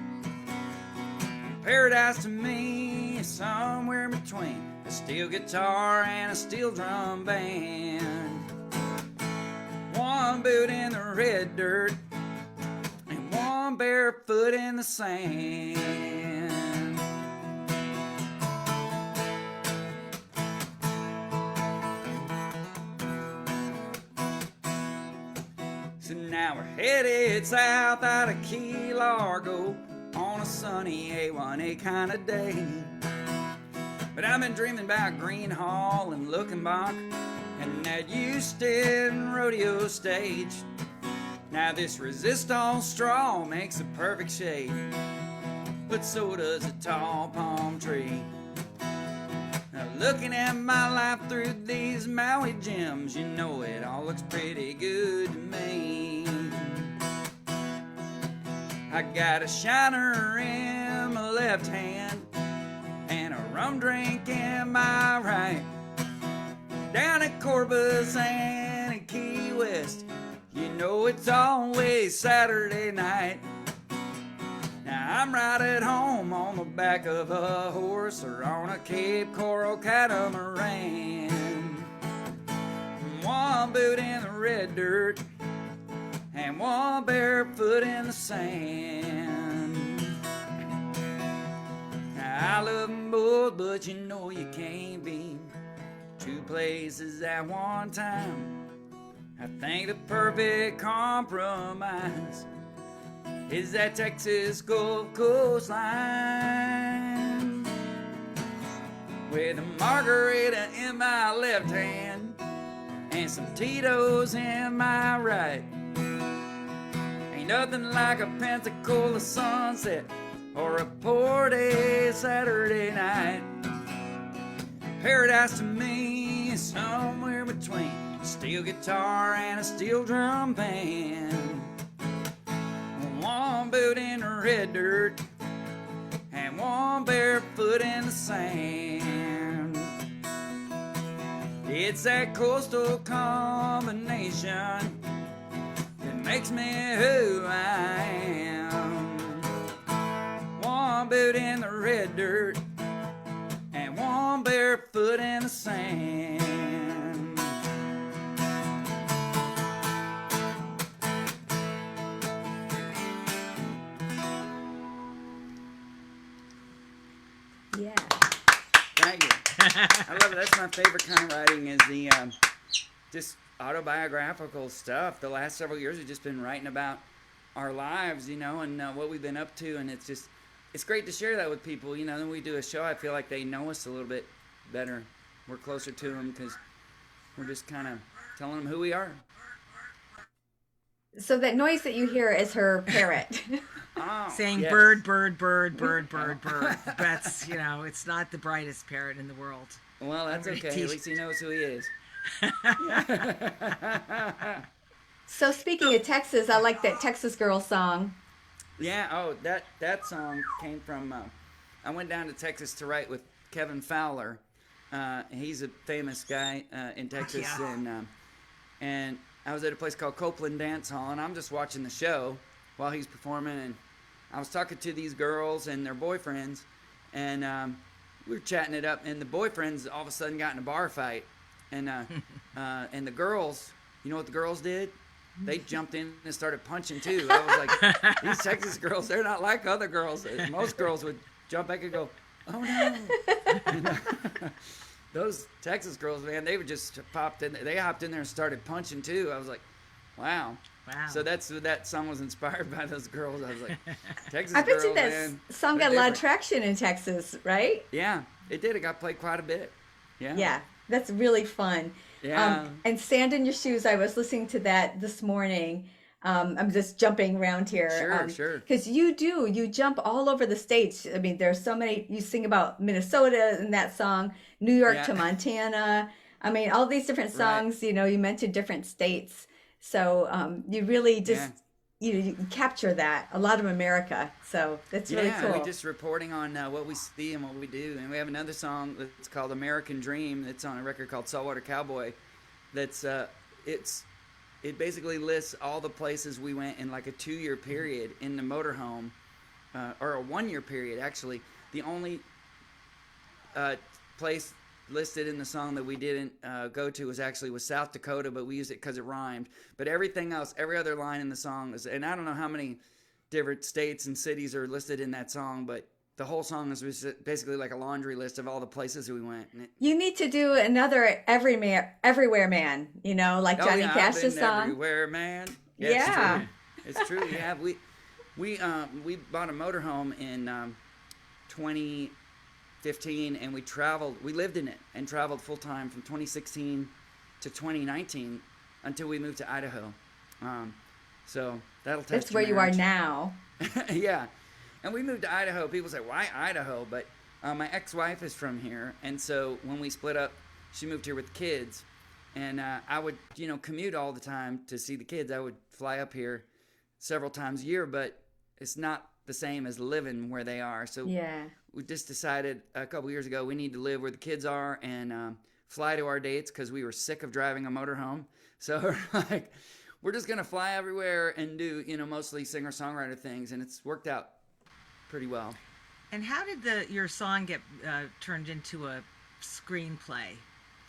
Paradise to me is somewhere in between a steel guitar and a steel drum band. One boot in the red dirt and one barefoot in the sand. So now we're headed south out of Key Largo on a sunny A1A kind of day. But I've been dreaming about Green Hall and Luckenbach and that Houston rodeo stage. Now this resistol straw makes a perfect shade, but so does a tall palm tree. Now looking at my life through these Maui gems, you know it all looks pretty good to me. I got a shiner in my left hand and a rum drink in my right. Down at Corpus and in Key West, you know it's always Saturday night. Now I'm right at home on the back of a horse or on a Cape Coral catamaran. One boot in the red dirt and one barefoot in the sand. Now I love them both, but you know you can't be two places at one time. I think the perfect compromise is that Texas Gulf Coast line, with a margarita in my left hand and some Tito's in my right. Ain't nothing like a Pensacola sunset or a Port A Saturday night. Paradise to me is somewhere between a steel guitar and a steel drum band. One boot in the red dirt and one barefoot in the sand. It's that coastal combination that makes me who I am. One boot in the red dirt and one barefoot in the sand. I love it. That's my favorite kind of writing is the just autobiographical stuff. The last several years have just been writing about our lives, and what we've been up to, and it's great to share that with people. Then we do a show, I feel like they know us a little bit better. We're closer to them because we're just kind of telling them who we are. So that noise that you hear is her parrot. Oh, Saying yes. bird, bird, bird, bird, bird, bird. That's, it's not the brightest parrot in the world. Well, that's okay. At least he knows who he is. So speaking of Texas, I like that Texas Girl song. Yeah. Oh, that song came from. I went down to Texas to write with Kevin Fowler. He's a famous guy in Texas, Yeah. and I was at a place called Copeland Dance Hall, and I'm just watching the show while he's performing, and I was talking to these girls and their boyfriends, and we were chatting it up, and the boyfriends all of a sudden got in a bar fight, and and the girls, you know what the girls did? They jumped in and started punching too. I was like, these Texas girls, they're not like other girls. Most girls would jump back and go, oh no. Those Texas girls, man, they would just popped in. They hopped in there and started punching too. I was like, wow. Wow. So that song was inspired by those girls. I was like, Texas I bet girls, you that man, song they're got a lot of different. traction in Texas, right? Yeah, it did. It got played quite a bit. Yeah. Yeah, that's really fun. Yeah. And Sand in Your Shoes, I was listening to that this morning. I'm just jumping around here. Sure. Because you jump all over the states. I mean, there's so many, you sing about Minnesota in that song, New York Yeah. to Montana. I mean, all these different songs, you mentioned different states. So you really just, you capture that, a lot of America. So that's really cool. Yeah, we're just reporting on what we see and what we do. And we have another song that's called American Dream that's on a record called Saltwater Cowboy. That's, it basically lists all the places we went in like a 2-year period in the motorhome, or a 1-year period, actually. The only place listed in the song that we didn't go to was South Dakota, but we used it because it rhymed. But everything else, every other line in the song is, and I don't know how many different states and cities are listed in that song, but the whole song is basically like a laundry list of all the places we went. You need to do another Everywhere Man, like Johnny Cash's song. Everywhere Man. Yeah. It's true. Yeah, we bought a motorhome in 2015, and we lived in it and traveled full time from 2016 to 2019 until we moved to Idaho. So that'll test That's your where you are marriage. now. Yeah. And we moved to Idaho. People say, why Idaho? But my ex-wife is from here. And so when we split up, she moved here with kids. And I would, commute all the time to see the kids. I would fly up here several times a year, but it's not the same as living where they are. So we just decided a couple years ago we need to live where the kids are and fly to our dates because we were sick of driving a motorhome. So we're just going to fly everywhere and do, mostly singer-songwriter things. And it's worked out pretty well. And how did your song get turned into a screenplay?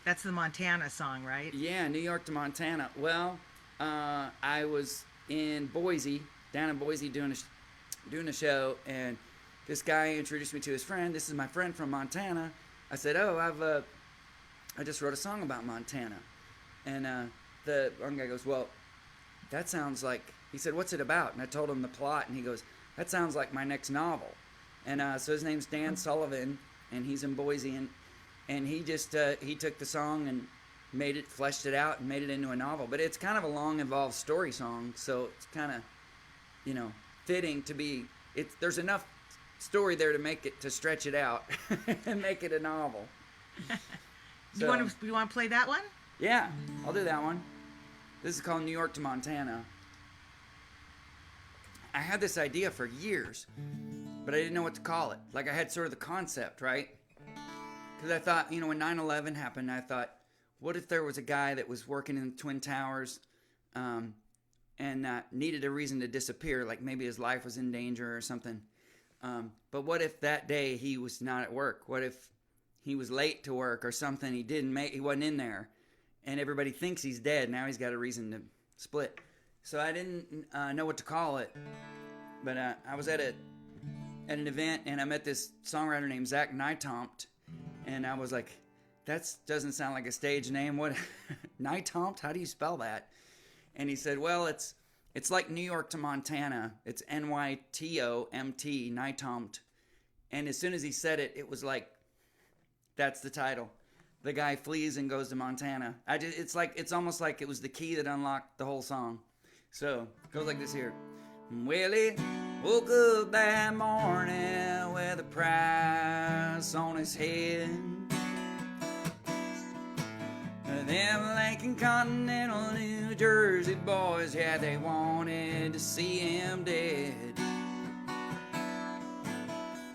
That's the Montana song, right? Yeah, New York to Montana. Well, I was in Boise, down in Boise, doing a show, and this guy introduced me to his friend. This is my friend from Montana. I said, "Oh, I just wrote a song about Montana," and the one guy goes, "Well, that sounds like." He said, "What's it about?" And I told him the plot, and he goes, "That sounds like my next novel." And so his name's Dan Sullivan, and he's in Boise, and he just he took the song and fleshed it out and made it into a novel. But it's kind of a long, involved story song, so it's kind of, fitting to be. There's enough story there to stretch it out and make it a novel. You want to play that one? Yeah, I'll do that one. This is called New York to Montana. I had this idea for years, but I didn't know what to call it. Like, I had sort of the concept, right? Because I thought, when 9/11 happened, I thought, what if there was a guy that was working in the Twin Towers and needed a reason to disappear, like maybe his life was in danger or something. But what if that day he was not at work? What if he was late to work or something? He wasn't in there, and everybody thinks he's dead. Now he's got a reason to split. So I didn't know what to call it, but I was at an event, and I met this songwriter named Zach Nytompt, and I was like, that doesn't sound like a stage name. What? Nightomt? How do you spell that? And he said, well, it's like New York to Montana. It's Nytomt, Nightomt. And as soon as he said it, it was like, that's the title. The guy flees and goes to Montana. It's almost like it was the key that unlocked the whole song. So it goes like this here. Well, he woke up that morning with a price on his head. Them Lincoln Continental New Jersey boys, yeah, they wanted to see him dead.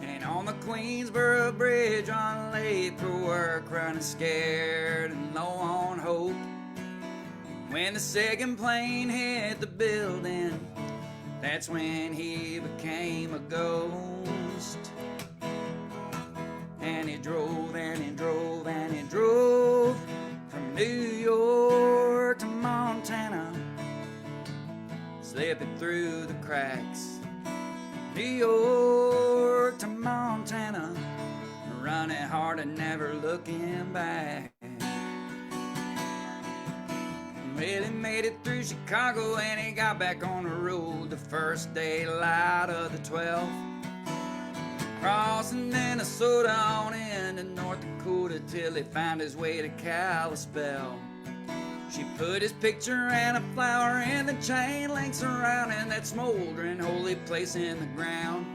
And on the Queensboro Bridge on late for work, running scared and low on hope. When the second plane hit the building, that's when he became a ghost. And he drove and he drove and he drove from New York to Montana, slipping through the cracks. New York to Montana, running hard and never looking back. Well, he made it through Chicago and he got back on the road the first daylight of the 12th. Crossing Minnesota on into North Dakota till he found his way to Kalispell. She put his picture and a flower in the chain link surrounding that smoldering holy place in the ground.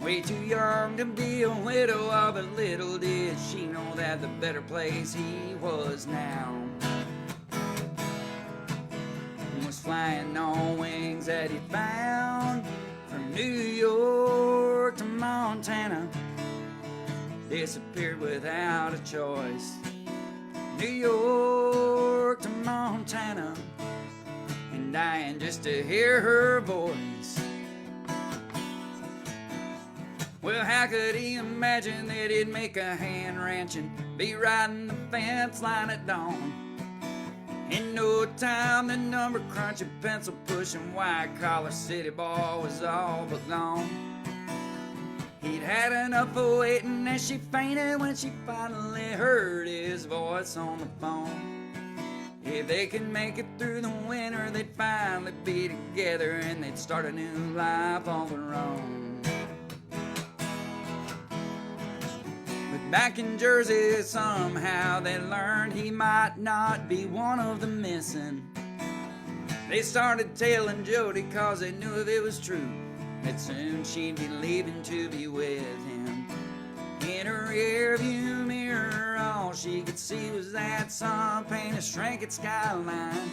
Way too young to be a widow, but little did she know that the better place he was now was flying on wings that he found from New York to Montana. Disappeared without a choice. New York to Montana, and dying just to hear her voice. Well, how could he imagine that he'd make a hand wrench and be riding the fence line at dawn? In no time, the number crunching, pencil pushing, white collar city boy was all but gone. He'd had enough of waiting as she fainted when she finally heard his voice on the phone. If they could make it through the winter, they'd finally be together and they'd start a new life on their own. But back in Jersey, somehow they learned he might not be one of the missing. They started telling Jody cause they knew if it was true that soon she'd be leaving to be with him. In her rearview mirror, all she could see was that sun-painted shrinking skyline.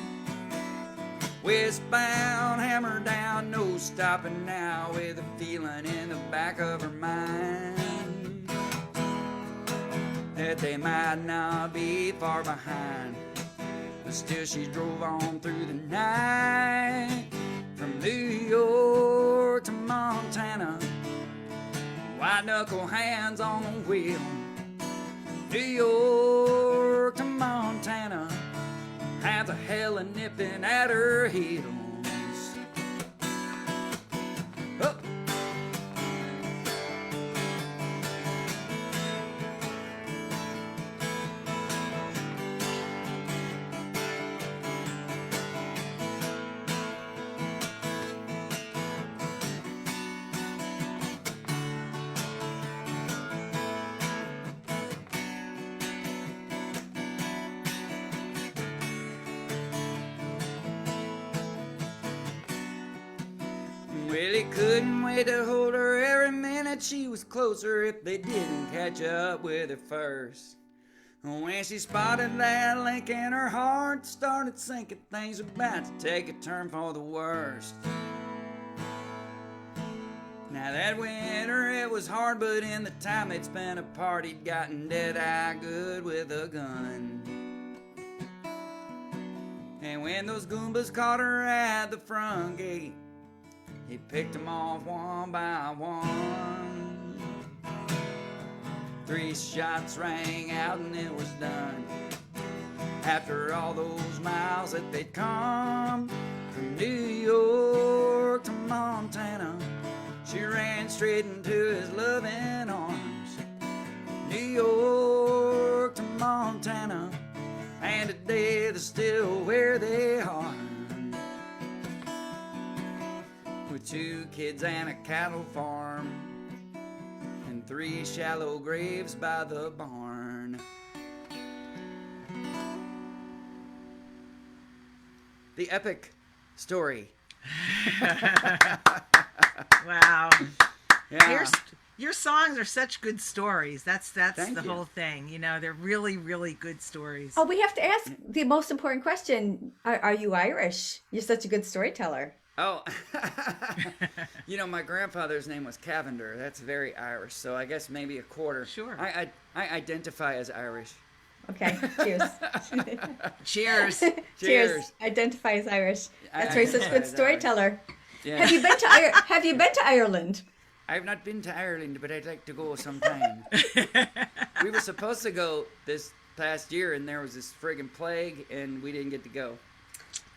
Westbound, hammer down, no stopping now, with a feeling in the back of her mind that they might not be far behind. But still she drove on through the night from New York to Montana, white knuckle hands on the wheel. New York to Montana, hands of hell and nipping at her heels. Oh. Well, he couldn't wait to hold her every minute. She was closer if they didn't catch up with her first. When she spotted that link in her heart started sinking, things were about to take a turn for the worst. Now that winter it was hard, but in the time they'd spent apart, he'd gotten dead-eye good with a gun. And when those Goombas caught her at the front gate, he picked them off one by one. 3 shots rang out and it was done. After all those miles that they'd come from New York to Montana, she ran straight into his loving arms. New York to Montana. Montana, and today they're still where they are, with 2 kids and a cattle farm, and 3 shallow graves by the barn. The epic story. Wow. Yeah. Your songs are such good stories. That's Thank the you. whole thing. You know, they're really, really good stories. Oh, we have to ask the most important question. Are you Irish? You're such a good storyteller. Oh, you know, my grandfather's name was Cavender. That's very Irish, so I guess maybe a quarter. Sure. I identify as Irish. Okay, cheers. Cheers. Cheers. Identify as Irish. That's why you're such a identify good as storyteller. Yeah. Have you been to Have you been to Ireland? I've not been to Ireland, but I'd like to go sometime. We were supposed to go this past year, and there was this friggin' plague, and we didn't get to go.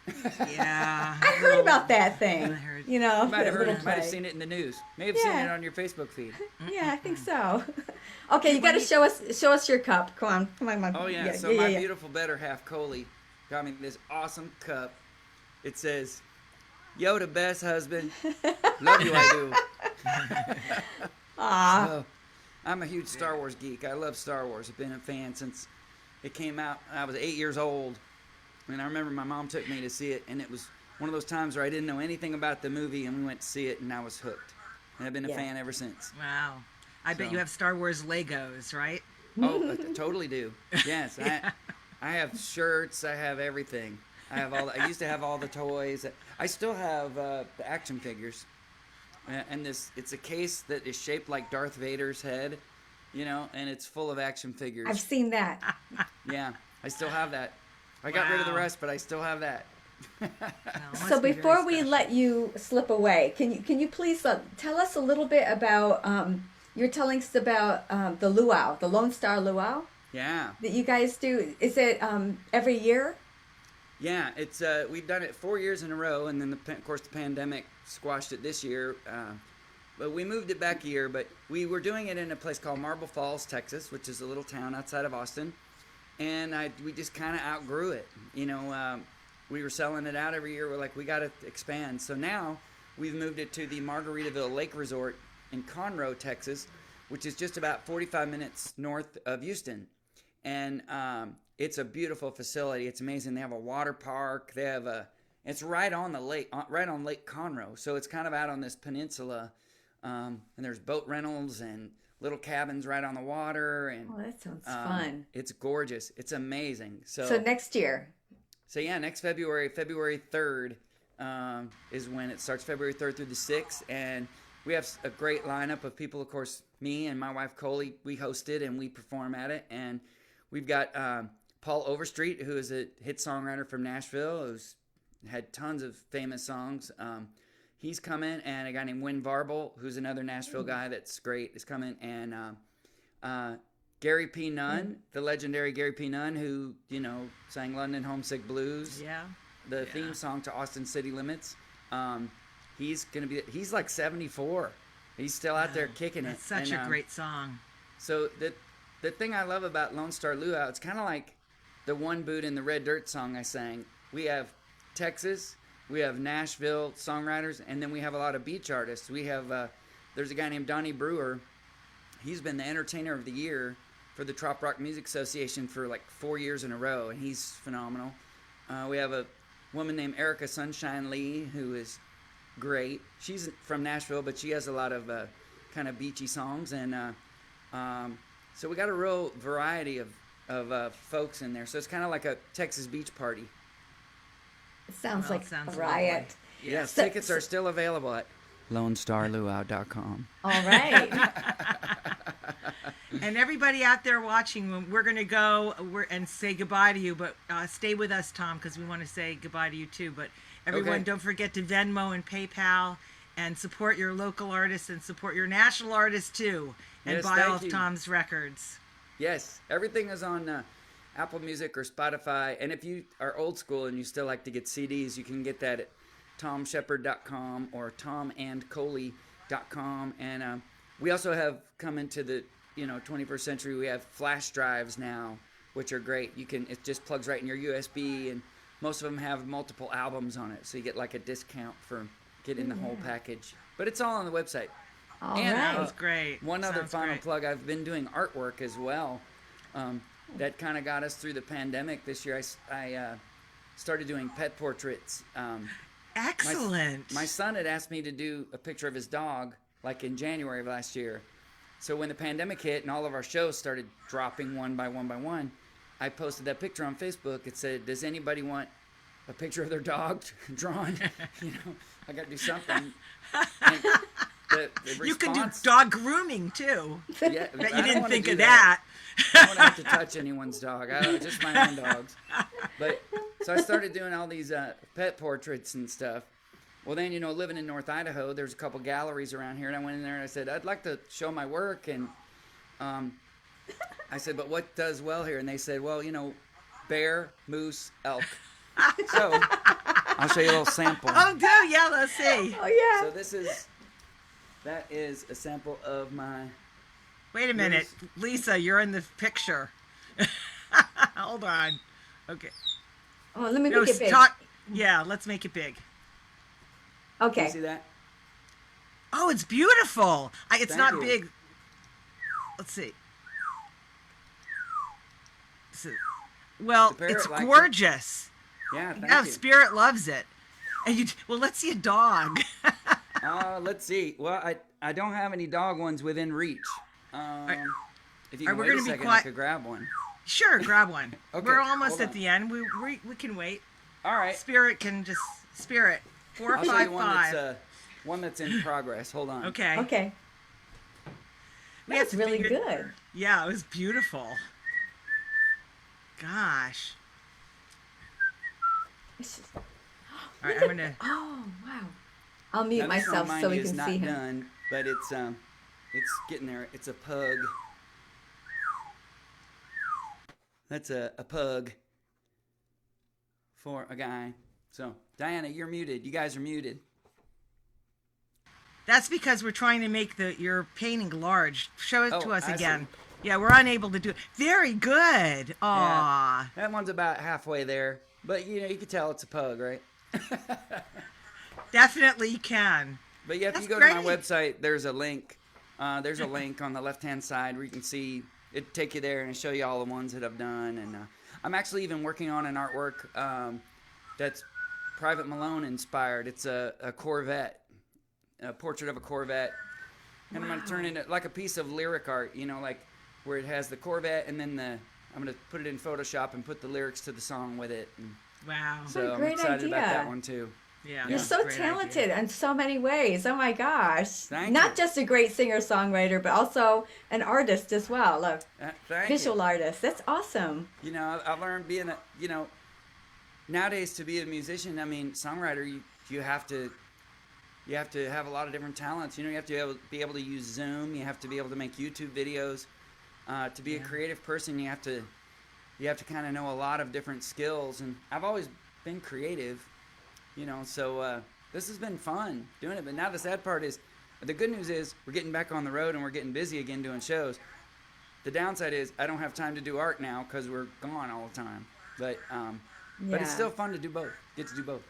Yeah. I heard about that thing. I heard. You know, You might have the heard little it, might have play. seen it in the news. May have seen Yeah. it on your Facebook feed. Yeah, I think so. Okay, you got to show us your cup. Come on. Oh yeah, so my beautiful better half, Coley, got me this awesome cup. It says, "Yo, the best husband. Love you, I do." So, I'm a huge Star Wars geek. I love Star Wars. I've been a fan since it came out. I was 8 years old, and I remember my mom took me to see it, and it was one of those times where I didn't know anything about the movie, and we went to see it, and I was hooked. And I've been a fan ever since. Wow. I bet So- you have Star Wars Legos, right? Oh, I totally do. Yes, I have shirts. I have everything. I have all. I used to have all the toys. I still have the action figures. And it's a case that is shaped like Darth Vader's head, you know, and it's full of action figures. I've seen that. Yeah, I still have that. I got rid of the Wow. rest, but I still have that. Well, it must So be very before we special. let you slip away, can you please tell us a little bit about you're telling us about the luau, the Lone Star Luau Yeah. that you guys do. Is it every year? Yeah, it's we've done it 4 years in a row, and then of course the pandemic squashed it this year. But we moved it back a year. But we were doing it in a place called Marble Falls, Texas, which is a little town outside of Austin, and we just kind of outgrew it. You know, we were selling it out every year. We're like, we got to expand. So now we've moved it to the Margaritaville Lake Resort in Conroe, Texas, which is just about 45 minutes north of Houston, and it's a beautiful facility. It's amazing. They have a water park. They have it's right on the lake, right on Lake Conroe. So it's kind of out on this peninsula, and there's boat rentals and little cabins right on the water. And Oh, that sounds fun. it's gorgeous. It's amazing. So next year. So yeah, next February 3rd, is when it starts. February 3rd through the 6th, and we have a great lineup of people. Of course, me and my wife Coley, we host it and we perform at it, and we've got Paul Overstreet, who is a hit songwriter from Nashville, who's had tons of famous songs. He's coming, and a guy named Win Varble, who's another Nashville guy that's great, is coming, and Gary P. Nunn, the legendary Gary P. Nunn, who, you know, sang London Homesick Blues, Yeah. the theme song to Austin City Limits. He's like 74. He's still out there kicking it. That's such And, a great song. So the thing I love about Lone Star Luau, it's kind of like the One Boot in the Red Dirt song I sang. We have Texas, we have Nashville songwriters, and then we have a lot of beach artists. We have there's a guy named Donnie Brewer. He's been the Entertainer of the Year for the Trop Rock Music Association for like 4 years in a row, and he's phenomenal. We have a woman named Erica Sunshine Lee, who is great. She's from Nashville, but she has a lot of kind of beachy songs, and so we got a real variety of folks in there. So it's kind of like a Texas beach party. It sounds Well, like it sounds a riot. lovely. Yes, So- tickets are still available at LoneStarLuau.com. All right. And everybody out there watching, we're going to go and say goodbye to you, but stay with us, Tom, because we want to say goodbye to you too. But everyone, Okay. don't forget to Venmo and PayPal and support your local artists and support your national artists too, and Yes, buy thank all of you. Tom's records. Yes, everything is on Apple Music or Spotify. And if you are old school and you still like to get CDs, you can get that at TomShepard.com or TomandColey.com. And we also have come into the 21st century. We have flash drives now which are great. It just plugs right in your USB, and most of them have multiple albums on it, so you get like a discount for getting the whole package. But it's all on the website. All And, right. That's great. One other Sounds final great. plug, I've been doing artwork as well. That kind of got us through the pandemic this year. I started doing pet portraits. Excellent. My son had asked me to do a picture of his dog like in January of last year. So when the pandemic hit and all of our shows started dropping one by one, I posted that picture on Facebook. It said, does anybody want a picture of their dog drawn? I got to do something. And the You can do response- dog grooming too. Yeah, Bet I you don't didn't wanna think do of that. that. I don't have to touch anyone's dog. Just my own dogs. But so I started doing all these pet portraits and stuff. Well, then, living in North Idaho, there's a couple galleries around here, and I went in there and I said, I'd like to show my work. And I said, but what does well here? And they said, well, bear, moose, elk. So I'll show you a little sample. Oh, do yeah. Let's see. Oh yeah. So that is a sample of my. Wait a minute, Lisa. You're in the picture. Hold on. Okay. Oh, let me No, make it big. Yeah, let's make it big. Okay. You see that? Oh, it's beautiful. It's Thank not you. big. Let's see. Well, The parrot it's liked it. gorgeous. Yeah, thank Yeah, you. Spirit loves it. And let's see a dog. Let's see. Well, I don't have any dog ones within reach. If you are can we wait a gonna be second, quiet? I could grab one. Sure, grab one. Okay, We're almost hold at on. the end. We can wait. All right. Spirit can just Spirit. I'll show you 455. one that's in progress. Hold on. Okay. Okay. We have That's to really figure- good. Yeah, it was beautiful. Gosh. It's just- All right, I'm gonna. Oh wow. I'll mute Now, this one myself of so mine we is can not see him. done, but it's getting there. It's a pug. That's a pug for a guy. So, Diana, you're muted. You guys are muted. That's because we're trying to make your painting large. Show it to us I again. see. Yeah, we're unable to do it. Very good. Aw. That one's about halfway there, but you can tell it's a pug, right? Definitely you can. But yeah, if That's you go to my great. website, there's a link. There's a link on the left-hand side where you can see it. Take you there and show you all the ones that I've done. And I'm actually even working on an artwork that's Private Malone inspired. It's a Corvette, a portrait of a Corvette, and I'm gonna turn it into like a piece of lyric art. Like where it has the Corvette, and then I'm gonna put it in Photoshop and put the lyrics to the song with it. And Wow. so I'm great excited about idea. that one too. Yeah. You're that's so a great talented idea. in so many ways. Oh my gosh. Thank Not you. just a great singer-songwriter, but also an artist as well, a Thank you. visual artist. That's awesome. I've learned being nowadays to be a musician, songwriter, you have to have a lot of different talents. You have to be able to use Zoom. You have to be able to make YouTube videos. To be a creative person, you have to kind of know a lot of different skills. And I've always been creative, so this has been fun doing it. But now the sad part is, the good news is we're getting back on the road and we're getting busy again doing shows. The downside is I don't have time to do art now because we're gone all the time. But it's Yeah. still fun to do both. Get to do both.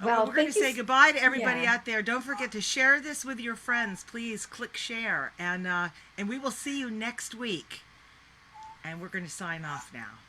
Well, we're going to thank you say goodbye to everybody Yeah. out there. Don't forget to share this with your friends. Please click share. And we will see you next week. And we're going to sign off now.